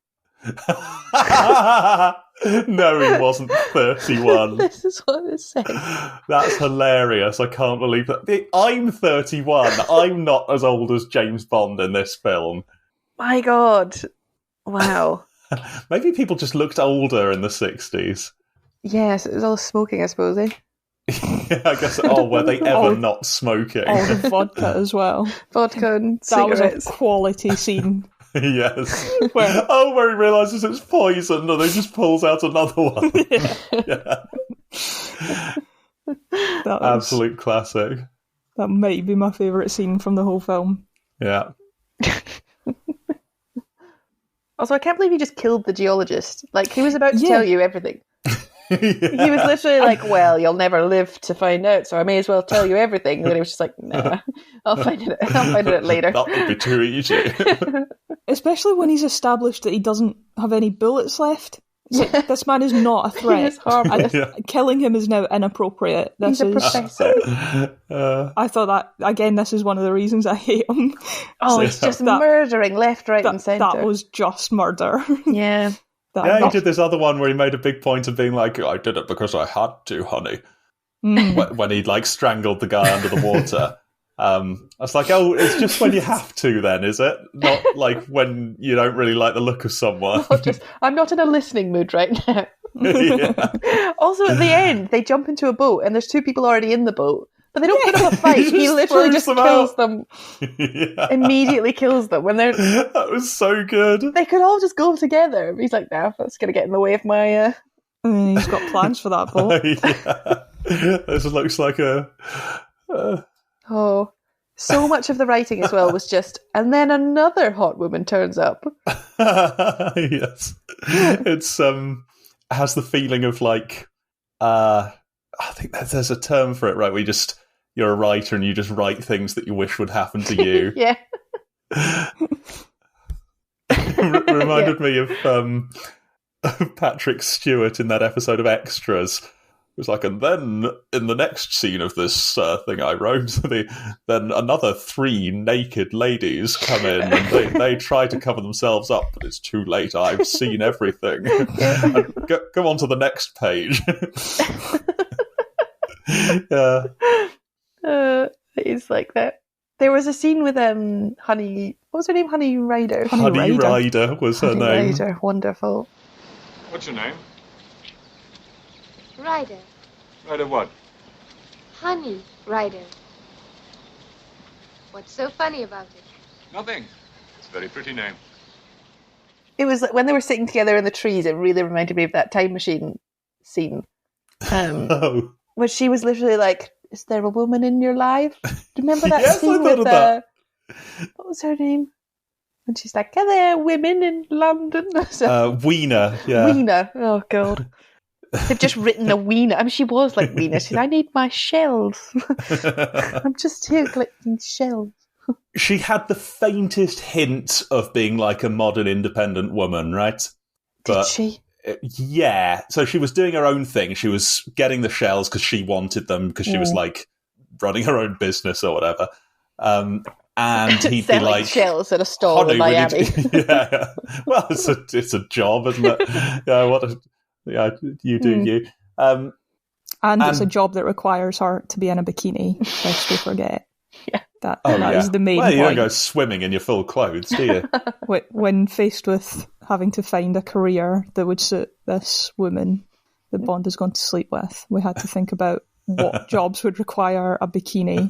No, he wasn't 31. This is what it says. That's hilarious. I can't believe that. I'm 31. I'm not as old as James Bond in this film. My God. Wow. Maybe people just looked older in the 60s. Yes, it was all smoking, I suppose, eh? Yeah, I guess. Oh, were they ever not smoking? All the vodka as well. Vodka and cigarettes. That was a quality scene. Yes. Where he realises it's poison and he just pulls out another one. Yeah. Absolute classic. That might be my favourite scene from the whole film. Yeah. Also, I can't believe he just killed the geologist. Like, he was about to tell you everything. Yeah. He was literally like, well, you'll never live to find out, so I may as well tell you everything. And then he was just like, nah, I'll find it later. That would be too easy. Especially when he's established that he doesn't have any bullets left. It's like, this man is not a threat. Killing him is now inappropriate. He's a professor. I thought that, again, this is one of the reasons I hate him. Oh, he's just murdering left, right and centre. That was just murder. Yeah. He did this other one where he made a big point of being like, I did it because I had to, honey. When he like strangled the guy under the water. I was like, oh, it's just when you have to then, is it? Not like when you don't really like the look of someone. I'm not in a listening mood right now. Yeah. Also, at the end, they jump into a boat and there's two people already in the boat. But they don't put up a fight. He literally just kills them. Yeah. Immediately kills them. When they're... That was so good. They could all just go together. He's like, nah, that's going to get in the way of my... He's got plans for that boat. Yeah. This looks like a... Oh, so much of the writing as well was just, and then another hot woman turns up. Yes. It's has the feeling of like I think there's a term for it, right? Where you're a writer and you just write things that you wish would happen to you. Yeah. Reminded me of Patrick Stewart in that episode of Extras. It was like, and then in the next scene of this thing I wrote, then another 3 naked ladies come in and they try to cover themselves up, but it's too late. I've seen everything. Go on to the next page. It's like that. There was a scene with Honey. What was her name? Honey Rider. Honey Rider was her name. Rider, wonderful. What's your name? Ryder. Ryder what? Honey Ryder. What's so funny about it? Nothing. It's a very pretty name. It was when they were sitting together in the trees, it really reminded me of that time machine scene. Where she was literally like, is there a woman in your life? Do you remember that scene with... what was her name? And she's like, "Are there women in London?" Wiener, yeah. Wiener. Oh, God. They've just written a wiener. I mean, she was like Wiener. She's, "I need my shells. I'm just here collecting shells." She had the faintest hint of being like a modern independent woman, right? Did she? Yeah. So she was doing her own thing. She was getting the shells because she wanted them, because she was like running her own business or whatever. And he'd be like, shells at a store in Miami. Yeah. Well, it's a job, isn't it? Yeah, you do you. And it's a job that requires her to be in a bikini, lest we forget. Yeah. That is the main point. You don't point. go swimming in your full clothes, do you? When faced with having to find a career that would suit this woman that Bond has gone to sleep with, we had to think about what jobs would require a bikini.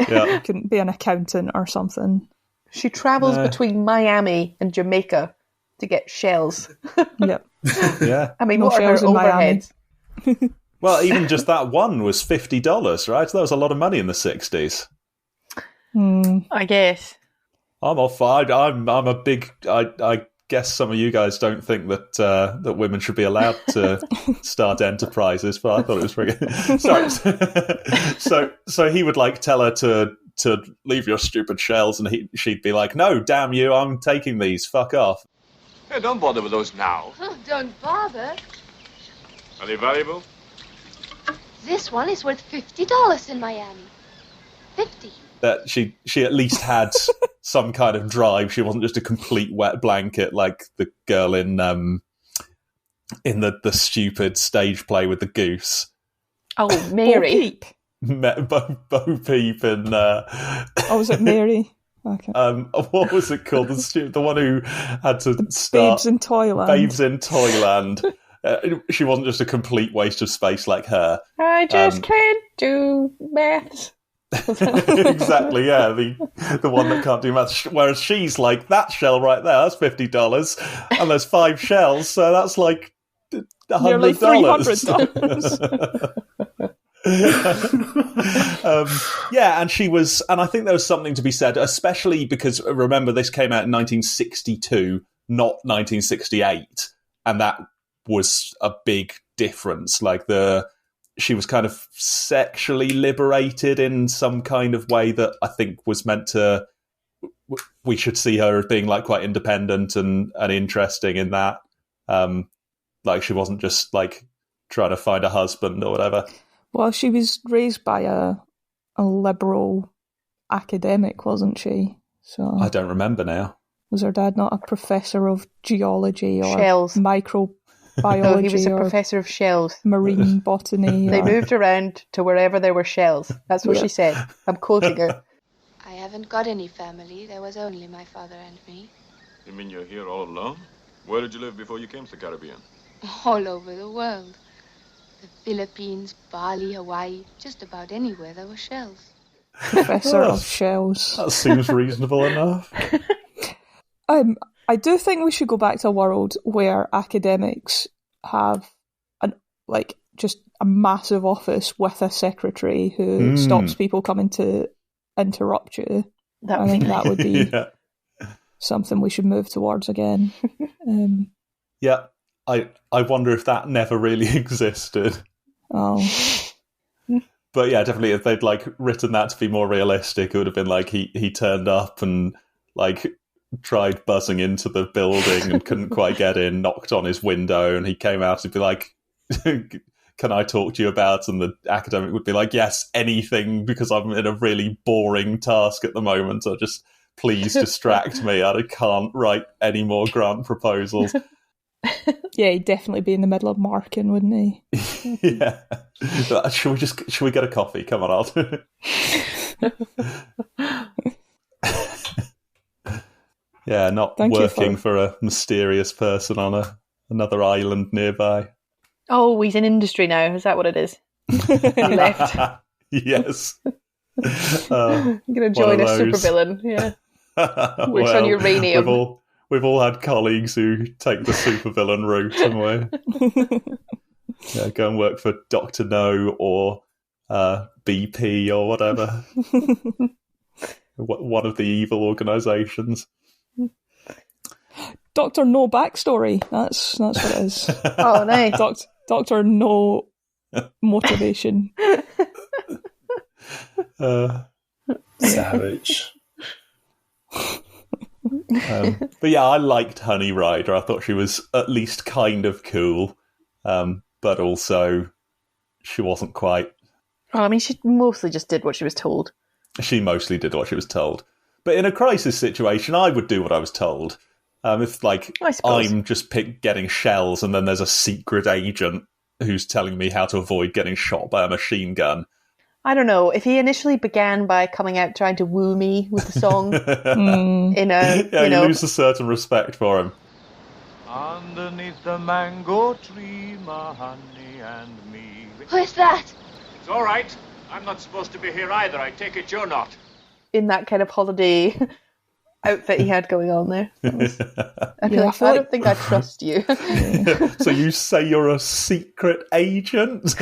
Yeah. Couldn't be an accountant or something. She travels between Miami and Jamaica to get shells. Yep. Yeah. I mean, No what are her shells in Miami. overheads? Well, even just that one was $50, right? That was a lot of money in the 60s. I guess. I'm all fine. I'm a big. I guess some of you guys don't think that that women should be allowed to start enterprises, but I thought it was pretty. Sorry. So he would like tell her to leave your stupid shells, and she'd be like, "No, damn you! I'm taking these. Fuck off." Hey, don't bother with those now. Oh, don't bother. Are they valuable? This one is worth $50 in Miami. 50. That she at least had some kind of drive. She wasn't just a complete wet blanket like the girl in the stupid stage play with the goose. Oh, Mary. Bo Peep and was it Mary? Okay. What was it called? The one who had to start Babes in Toyland. Babes in Toyland. She wasn't just a complete waste of space like her. I just can't do maths. Exactly, yeah, the one that can't do maths. Whereas she's like, that shell right there, that's $50, and there's 5 shells, so that's like $100. Nearly $300. Yeah, and she was, and I think there was something to be said, especially because remember this came out in 1962, not 1968, and that was a big difference. Like she was kind of sexually liberated in some kind of way that I think was meant to. We should see her as being like quite independent and interesting in that. Like she wasn't just like trying to find a husband or whatever. Well, she was raised by a liberal academic, wasn't she? So I don't remember now. Was her dad not a professor of geology or shells? Microbiology? No, he was a professor of shells. Marine botany. They moved around to wherever there were shells. That's what she said. I'm quoting her. I haven't got any family. There was only my father and me. You mean you're here all alone? Where did you live before you came to the Caribbean? All over the world. The Philippines, Bali, Hawaii, just about anywhere there were shells. Professor of shells. That seems reasonable enough. I do think we should go back to a world where academics have just a massive office with a secretary who stops people coming to interrupt you. I think that would be something we should move towards again. Yeah, I wonder if that never really existed. Oh. But yeah, definitely if they'd like written that to be more realistic, it would have been like he turned up and like tried buzzing into the building and couldn't quite get in, knocked on his window, and he came out and be like, "Can I talk to you about?" And the academic would be like, "Yes, anything, because I'm in a really boring task at the moment, so just please distract me. I can't write any more grant proposals." Yeah, he'd definitely be in the middle of marking, wouldn't he? Yeah. Should we get a coffee? Come on, I'll do it. Yeah, not working for a mysterious person on another island nearby. Oh, he's in industry now. Is that what it is? He left. Yes. I'm going to join a supervillain. Yeah. Works on uranium. We've all had colleagues who take the supervillain route, haven't we? Yeah, go and work for Dr. No or BP or whatever. One of the evil organisations. Doctor No backstory. That's what it is. Oh, nice. Doctor No motivation. Savage. But yeah, I liked Honey Rider. I thought she was at least kind of cool, but also she wasn't quite. Well, I mean, she mostly just did what she was told. She mostly did what she was told. But in a crisis situation, I would do what I was told. If, like, I'm just getting shells and then there's a secret agent who's telling me how to avoid getting shot by a machine gun. I don't know. If he initially began by coming out trying to woo me with the song, you lose a certain respect for him. Underneath the mango tree, my honey and me. Who's that? It's all right. I'm not supposed to be here either. I take it you're not. In that kind of holiday outfit he had going on there. I don't think I trust you. So you say you're a secret agent?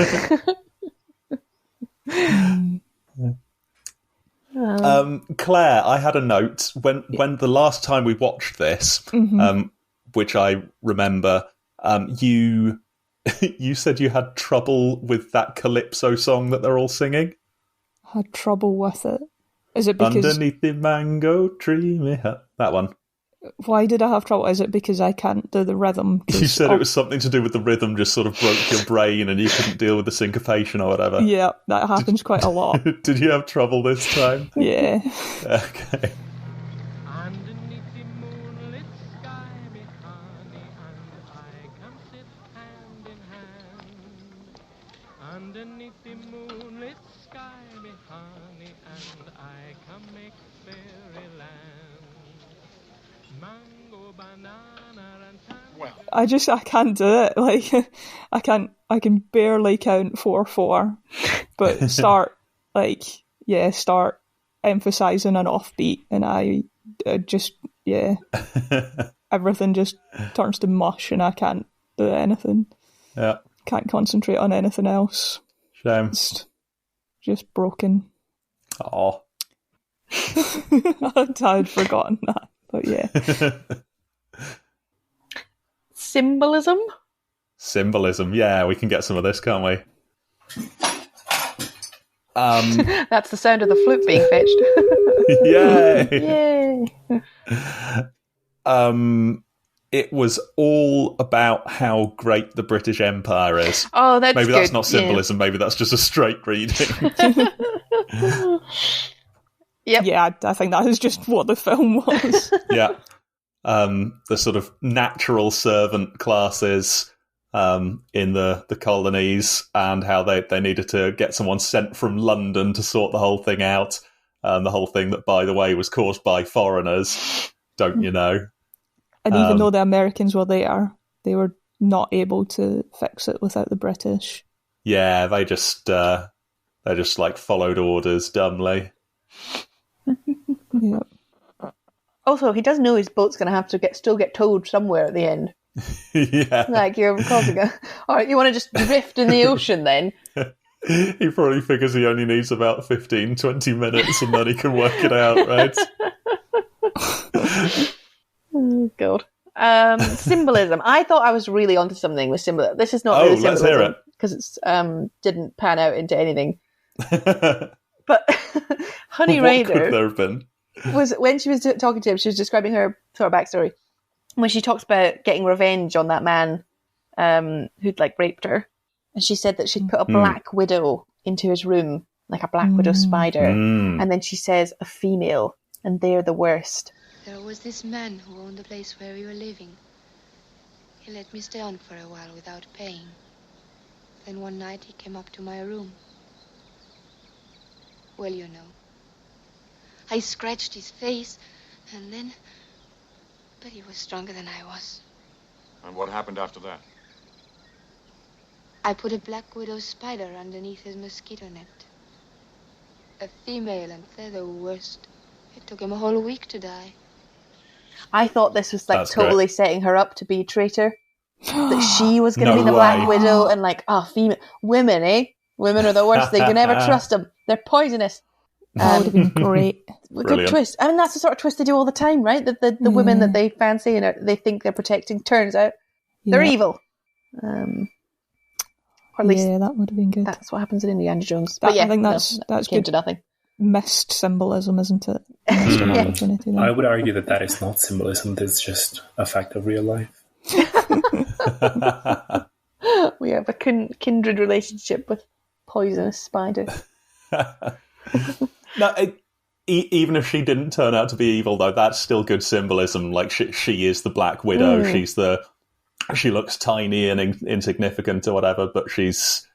Claire, I had a note when the last time we watched this, which I remember, you said you had trouble with that Calypso song that they're all singing. Had trouble with it. Is it because underneath the mango tree? That one. Why did I have trouble? Is it because I can't do the rhythm? You said it was something to do with the rhythm just sort of broke your brain and you couldn't deal with the syncopation or whatever. Yeah, that happens quite a lot. Did you have trouble this time? Yeah. Okay. Underneath the moonlit sky, me honey and I come sit hand in hand. Underneath the moonlit sky, me honey and I come make fairyland. Mango, banana, and Well, I can't do it. Like, I can barely count 4/4, but start emphasizing an offbeat, and I just everything just turns to mush, and I can't do anything. Yeah, can't concentrate on anything else. Shame. It's just broken. Oh, I'd forgotten that, but yeah. Symbolism? Yeah, we can get some of this, can't we? That's the sound of the flute being fetched. Yay! It was all about how great the British Empire is. Oh, that's maybe good. That's not symbolism. Yeah. Maybe that's just a straight reading. Yep. Yeah, I think that is just what the film was. Yeah. The sort of natural servant classes in the colonies, and how they needed to get someone sent from London to sort the whole thing out. The whole thing that, by the way, was caused by foreigners, don't you know? And even though the Americans were there, they were not able to fix it without the British. Yeah, they just like followed orders dumbly. Yep. Also, he does know his boat's going to have to still get towed somewhere at the end. Yeah. Like, you're causing all right, you want to just drift in the ocean then? He probably figures he only needs about 15, 20 minutes and then he can work it out, right? Oh, God. Symbolism. I thought I was really onto something with symbolism. This is not really symbolism. Let's hear it. Because it's didn't pan out into anything. But Honey Rider... What could there have been? Was when she was talking to him, she was describing her sort of backstory. When she talks about getting revenge on that man who'd like raped her, and she said that she'd put a black widow into his room, like a black widow spider, and then she says a female, and they're the worst. There was this man who owned the place where we were living. He let me stay on for a while without paying. Then one night he came up to my room. Well, you know. I scratched his face, and then... But he was stronger than I was. And what happened after that? I put a black widow spider underneath his mosquito net. A female, and they're the worst. It took him a whole week to die. I thought this was like That's totally great. Setting her up to be a traitor. That she was going to be the Black Widow, and like, female women, eh? Women are the worst. They can never trust them. They're poisonous. That would have been great. Good twist. I mean, that's the sort of twist they do all the time, right? That the women that they fancy and they think they're protecting, turns out they're evil. Or at least that would have been good. That's what happens in Indiana Jones. But I think that's came good. to nothing. Missed symbolism, isn't it? Missed an opportunity there. I would argue that is not symbolism. That's just a fact of real life. We have a kindred relationship with poisonous spiders. No, even if she didn't turn out to be evil, though, that's still good symbolism. Like she is the Black Widow. She looks tiny and insignificant or whatever, but she's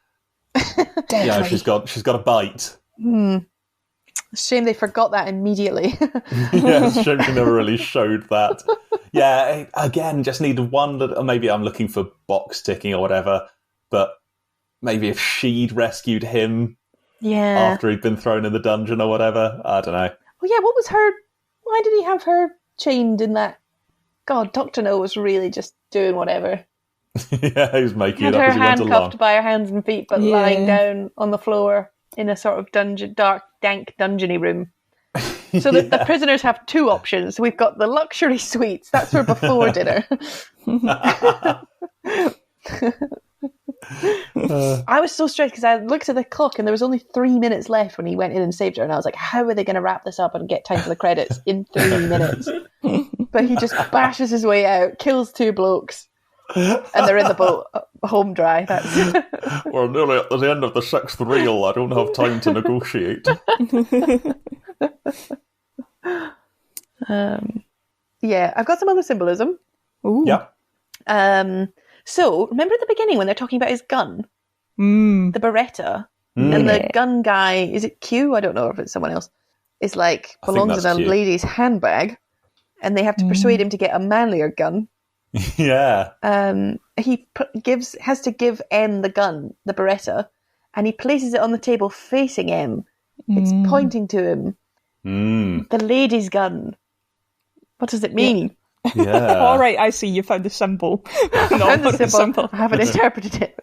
she's got a bite. Shame they forgot that immediately. Yeah, it's a shame she never really showed that. Yeah, again, just needed one that, or maybe I'm looking for box ticking or whatever, but maybe if she'd rescued him after he'd been thrown in the dungeon or whatever, I don't know. Oh yeah, what was why did he have her chained in that? God, Dr. No was really just doing whatever. Yeah, he was making it up her as he went along. handcuffed by her hands and feet, but lying down on the floor in a sort of dark, dank, dungeony room. So that the prisoners have two options. We've got the luxury suites. That's for before dinner. I was so stressed because I looked at the clock and there was only 3 minutes left when he went in and saved her, and I was like, how are they going to wrap this up and get time for the credits in 3 minutes? But he just bashes his way out, kills two blokes, and they're in the boat home dry. We're nearly at the end of the sixth reel. I don't have time to negotiate. I've got some other symbolism. Ooh. Yeah. So, remember at the beginning when they're talking about his gun? The Beretta? And the gun guy, is it Q? I don't know if it's someone else. Is like, belongs in a lady's handbag. And they have to persuade him to get a manlier gun. Yeah. He has to give M the gun, the Beretta, and he places it on the table facing M. It's pointing to him. The lady's gun. What does it mean? Yeah. All right, I see. You found the symbol. I found the symbol. I haven't interpreted it.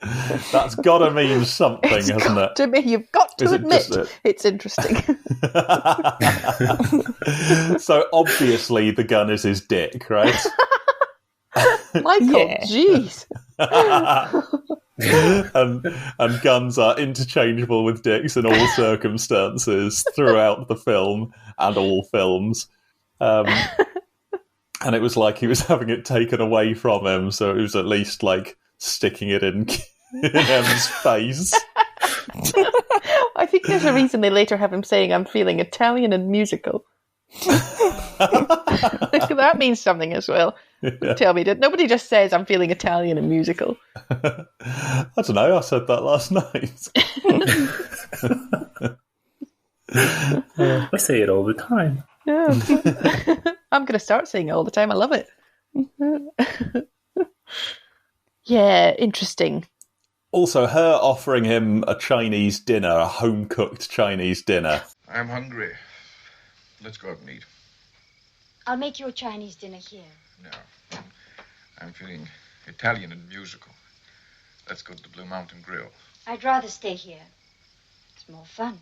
That's got to mean something, hasn't it? To me, you've got to admit it's interesting. So obviously the gun is his dick, right? Michael, jeez. and guns are interchangeable with dicks in all circumstances throughout the film and all films. And it was like he was having it taken away from him, so it was at least like sticking it in M's face. I think there's a reason they later have him saying, "I'm feeling Italian and musical." That means something as well. Yeah. Tell me, nobody just says, "I'm feeling Italian and musical." I don't know, I said that last night. I say it all the time. Yeah. I'm going to start saying it all the time. I love it. Yeah, interesting. Also, her offering him a Chinese dinner, a home-cooked Chinese dinner. I'm hungry. Let's go out and eat. I'll make you a Chinese dinner here. No. I'm feeling Italian and musical. Let's go to the Blue Mountain Grill. I'd rather stay here. It's more fun.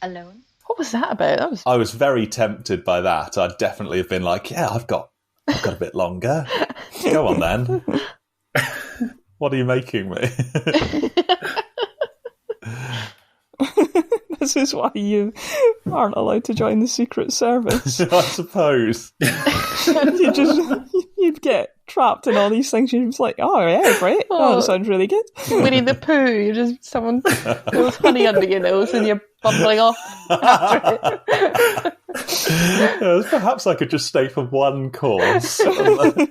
Alone? What was that about? I was very tempted by that. I'd definitely have been like, yeah, I've got a bit longer. Go on then. What are you making me? This is why you aren't allowed to join the Secret Service. I suppose. You'd get trapped in all these things. You're just like, oh yeah, great. Oh, that sounds really good. Winnie the Pooh, you're just someone with honey under your nose and you're bumbling off after it. Yeah, perhaps I could just stay for one course. And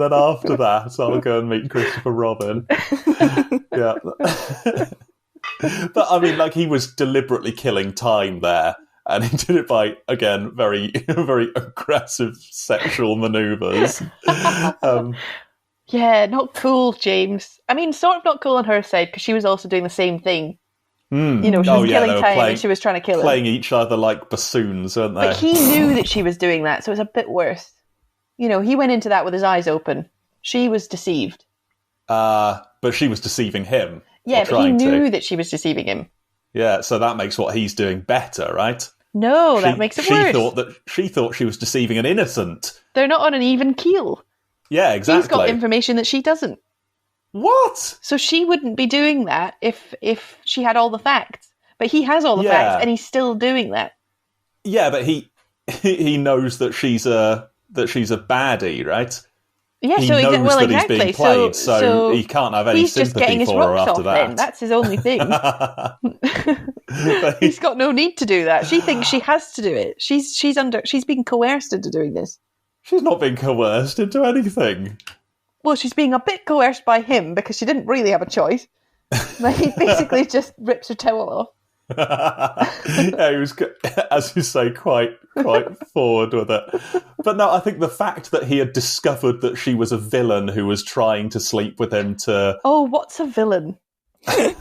then after that, I'll go and meet Christopher Robin. Yeah. But I mean, like, he was deliberately killing time there, and he did it by, again, very, very aggressive sexual manoeuvres. Yeah, not cool, James. I mean, sort of not cool on her side, because she was also doing the same thing. You know, she was killing time and she was trying to kill him. Playing each other like bassoons, weren't they? But he knew that she was doing that, so it was a bit worse. You know, he went into that with his eyes open. She was deceived. But she was deceiving him. Yeah, but he knew that she was deceiving him. Yeah, so that makes what he's doing better, right? No, that makes it worse. She thought she was deceiving an innocent. They're not on an even keel. Yeah, exactly. He's got information that she doesn't. What? So she wouldn't be doing that if she had all the facts. But he has all the facts, and he's still doing that. Yeah, but he knows that she's a baddie, right? Yeah, he so knows that exactly. he's being played, so he can't have any sympathy for her after that. Then. That's his only thing. He's got no need to do that. She thinks she has to do it. She's being coerced into doing this. She's not being coerced into anything. Well, she's being a bit coerced by him because she didn't really have a choice. Like, he basically just rips her towel off. Yeah, he was, as you say, quite forward with it. But no, I think the fact that he had discovered that she was a villain who was trying to sleep with him to... Oh, what's a villain? She's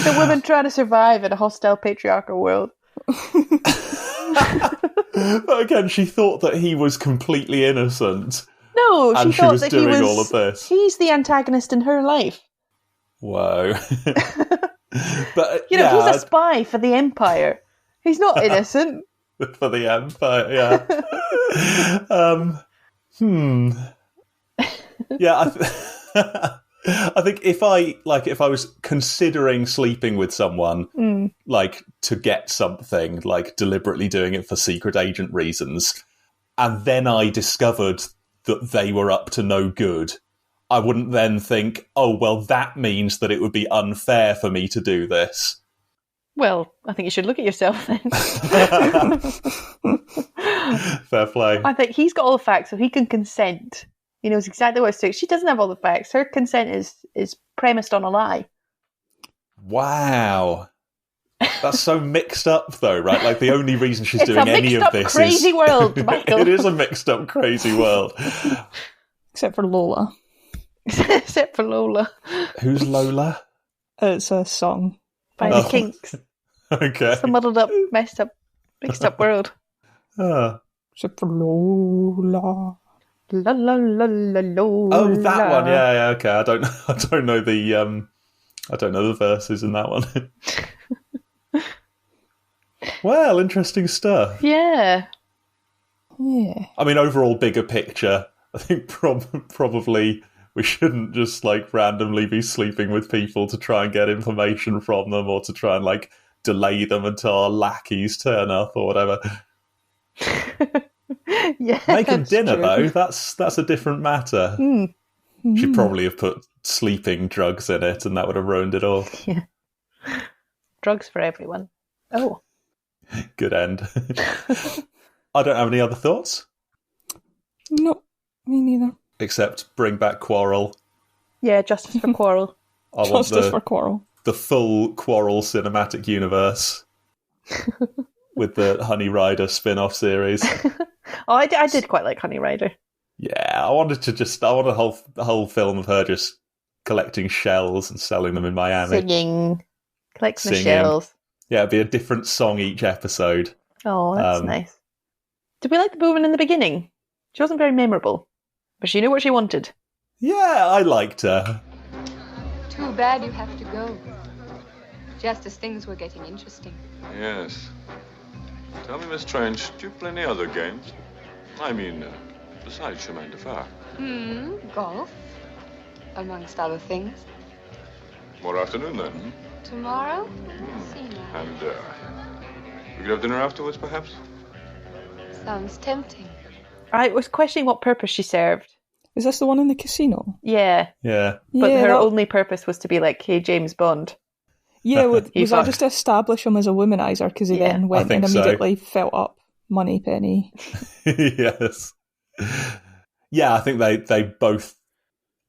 a woman trying to survive in a hostile patriarchal world. But again, she thought that he was completely innocent. No, and she thought was that doing he was all of this. He's the antagonist in her life. Whoa. But he's a spy for the Empire. He's not innocent. For the Empire, yeah. Yeah, I think if I was considering sleeping with someone, like to get something, like deliberately doing it for secret agent reasons, and then I discovered that they were up to no good, I wouldn't then think, oh, well, that means that it would be unfair for me to do this. Well, I think you should look at yourself then. Fair play. I think he's got all the facts, so he can consent. He knows exactly what it's doing. She doesn't have all the facts. Her consent is premised on a lie. Wow. That's so mixed up, though, right? Like, the only reason she's doing any of this crazy world, Michael. It is a mixed up, crazy world. Except for Lola. Except for Lola. Who's Lola? It's a song. By the Kinks. Okay. It's a muddled up, mixed up world. Except for Lola. La la la la Lola. Oh, that one. Yeah, okay. I don't know the verses in that one. Well, interesting stuff. Yeah. I mean, overall, bigger picture, I think probably we shouldn't just like randomly be sleeping with people to try and get information from them, or to try and like delay them until our lackeys turn up or whatever. Yeah, making dinner true. though, that's a different matter. She'd probably have put sleeping drugs in it, and that would have ruined it all. Yeah. Drugs for everyone. Oh. Good end. I don't have any other thoughts. No, me neither. Except bring back Quarrel. Yeah, justice for Quarrel. Justice for Quarrel. The full Quarrel cinematic universe. With the Honey Rider spin-off series. Oh, I did quite like Honey Rider. Yeah, I wanted a whole film of her just collecting shells and selling them in Miami. Collecting the shells. Yeah, it'd be a different song each episode. Oh, that's nice. Did we like the woman in the beginning? She wasn't very memorable, but she knew what she wanted. Yeah, I liked her. Too bad you have to go. Just as things were getting interesting. Yes. Tell me, Miss Strange, do you play any other games? I mean, besides chemin de fer. Golf, amongst other things. More afternoon, then. Tomorrow? See now. And, we could have dinner afterwards, perhaps? Sounds tempting. I was questioning what purpose she served. Is this the one in the casino? Yeah. Yeah. But her only purpose was to be like, hey, James Bond. Yeah, was that just to establish him as a womanizer? Because he then went and immediately felt up Moneypenny. Yes. Yeah, I think they both...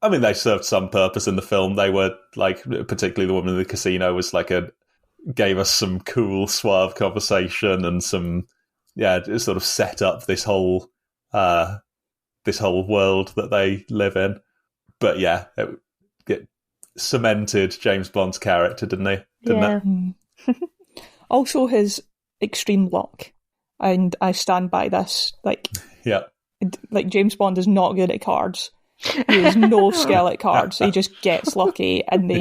I mean, they served some purpose in the film. They were, like, particularly the woman in the casino was like gave us some cool, suave conversation and some... Yeah, it sort of set up this whole world that they live in. But yeah, it cemented James Bond's character, didn't it? Also, his extreme luck, and I stand by this. Like James Bond is not good at cards. He has no skill at cards. He just gets lucky, and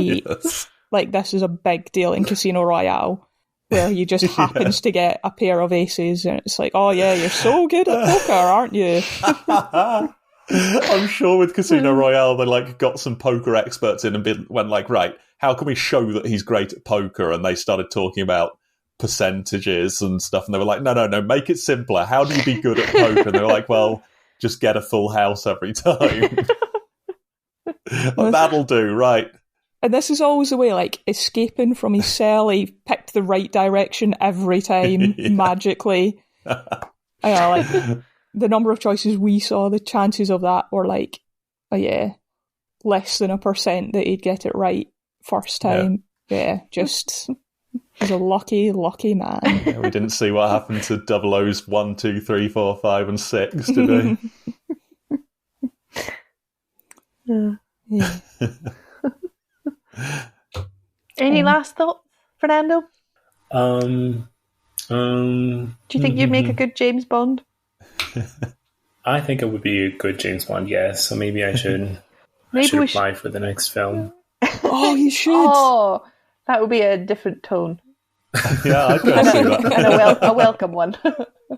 like this is a big deal in Casino Royale, where he just happens to get a pair of aces, and it's like, oh yeah, you're so good at poker, aren't you? I'm sure with Casino Royale they like got some poker experts in and went like, right, how can we show that he's great at poker? And they started talking about percentages and stuff, and they were like, no, make it simpler. How do you be good at poker? And they were like, well, just get a full house every time. That'll do, right? And this is always the way, like, escaping from his cell, he picked the right direction every time, magically. Like, the number of choices we saw, the chances of that were like, less than 1% that he'd get it right first time. Yeah, just, he's a lucky, lucky man. Yeah, we didn't see what happened to 00's 1, 2, 3, 4, 5, and 6, did we? Yeah. Any last thoughts, Fernando? Do you think you'd make a good James Bond? I think it would be a good James Bond, yes. So maybe I should apply for the next film. Oh, you should. Oh, that would be a different tone. Yeah, I can see that. And a welcome one.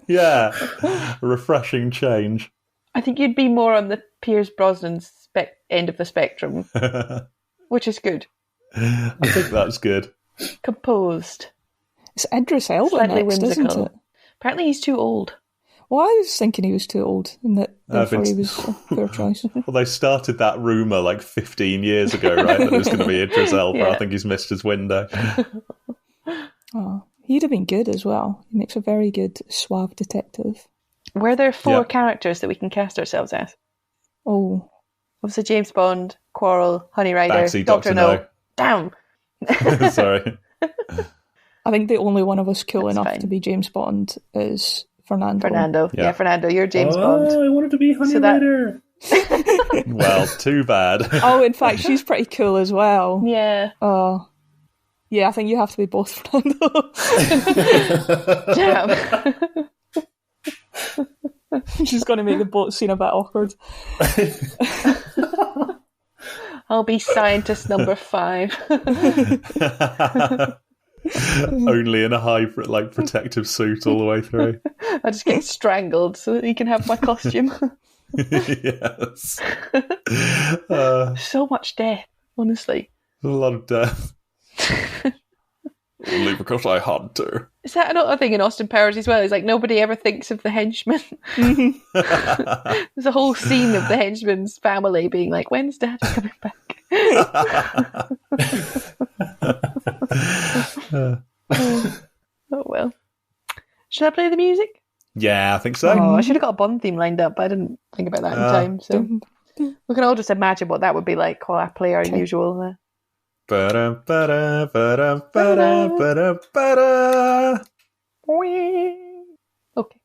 Yeah, a refreshing change. I think you'd be more on the Pierce Brosnan end of the spectrum, which is good. I think that's good. Composed. It's Idris Elba Slightly next, whimsical. isn't it? Apparently he's too old. Well, I was thinking he was too old, and that therefore he was a poor choice. Well, they started that rumour like 15 years ago, right? That it was going to be Idris Elba. Yeah. I think he's missed his window. Oh, he'd have been good as well. He makes a very good suave detective. Were there 4 characters that we can cast ourselves as? Oh. Obviously James Bond, Quarrel, Honey Rider, Backseat Dr. No. Damn! Sorry. I think the only one of us cool That's enough fine. to be James Bond is Fernando. Yeah, Fernando, you're James Bond. I wanted to be Honey Rider. Well, too bad. Oh, in fact, she's pretty cool as well. Yeah. Oh. Yeah, I think you have to be both Fernando. Damn. She's going to make the boat scene a bit awkward. I'll be scientist number 5. Only in a high, like, protective suit all the way through. I just get strangled so that he can have my costume. Yes. So much death, honestly. A lot of death. Only because I had to. Is that another thing in Austin Powers as well? It's like nobody ever thinks of the henchman. There's a whole scene of the henchman's family being like, when's Daddy coming back? Oh well. Should I play the music? Yeah, I think so. Oh, I should have got a Bond theme lined up, but I didn't think about that in time. So we can all just imagine what that would be like while I play our usual. Ba-da, ba-da, ba-da, ba-da, ba-da, ba-da. Okay.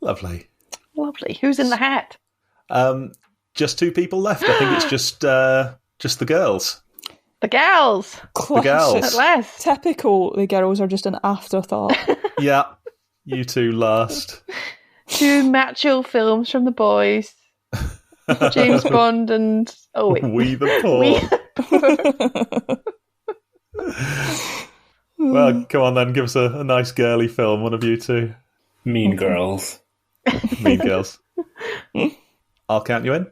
Lovely. Lovely. Who's in the hat? Just 2 people left. I think it's just the girls. The gals. The gals. At last. Typical, the girls are just an afterthought. Yeah, you 2 last. 2 macho films from the boys. James Bond and... Oh, wait. We the Poor. Well, come on then, give us a nice girly film, one of you 2. Mean Girls. Mean Girls. I'll count you in.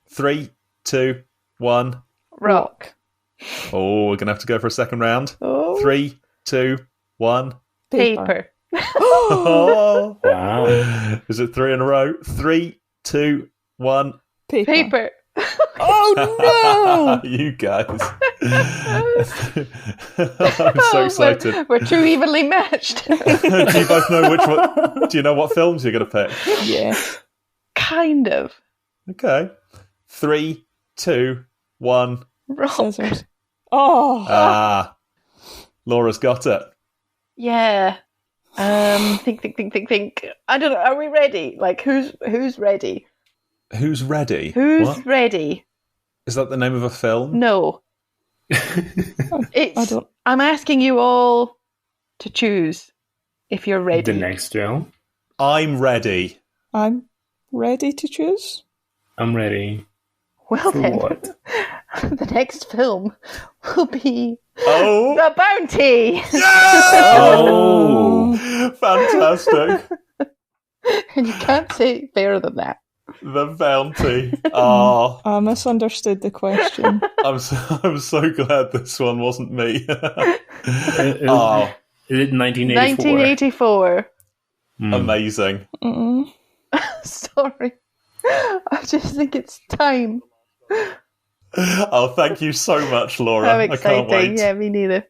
3, 2, 1. Rock. Oh, we're going to have to go for a second round. Oh. 3, 2, 1. Paper. Oh. Wow. Is it 3 in a row? 3, 2, 1. Paper. Oh no! You guys. I'm so excited. We're too evenly matched. Do you both know which one? Do you know what films you're going to pick? Yeah. Kind of. Okay. 3, 2, 1. Rock. Scissors. Oh! Laura's got it. Yeah. Think. I don't know. Are we ready? Like, who's ready? Who's ready? Who's What? ready? Is that the name of a film? No. I'm asking you all to choose. if you're ready. The next film. I'm ready. I'm ready to choose. I'm ready. Well For then, what? the next film will be Oh, The Bounty! Oh! fantastic. And you can't say fairer than that. The Bounty. Oh, I misunderstood the question. I'm so glad this one wasn't me. Oh. Is it 1984? 1984. Amazing. Sorry. I just think it's time. Oh, thank you so much, Laura. How I can't exciting. wait. Yeah, me neither.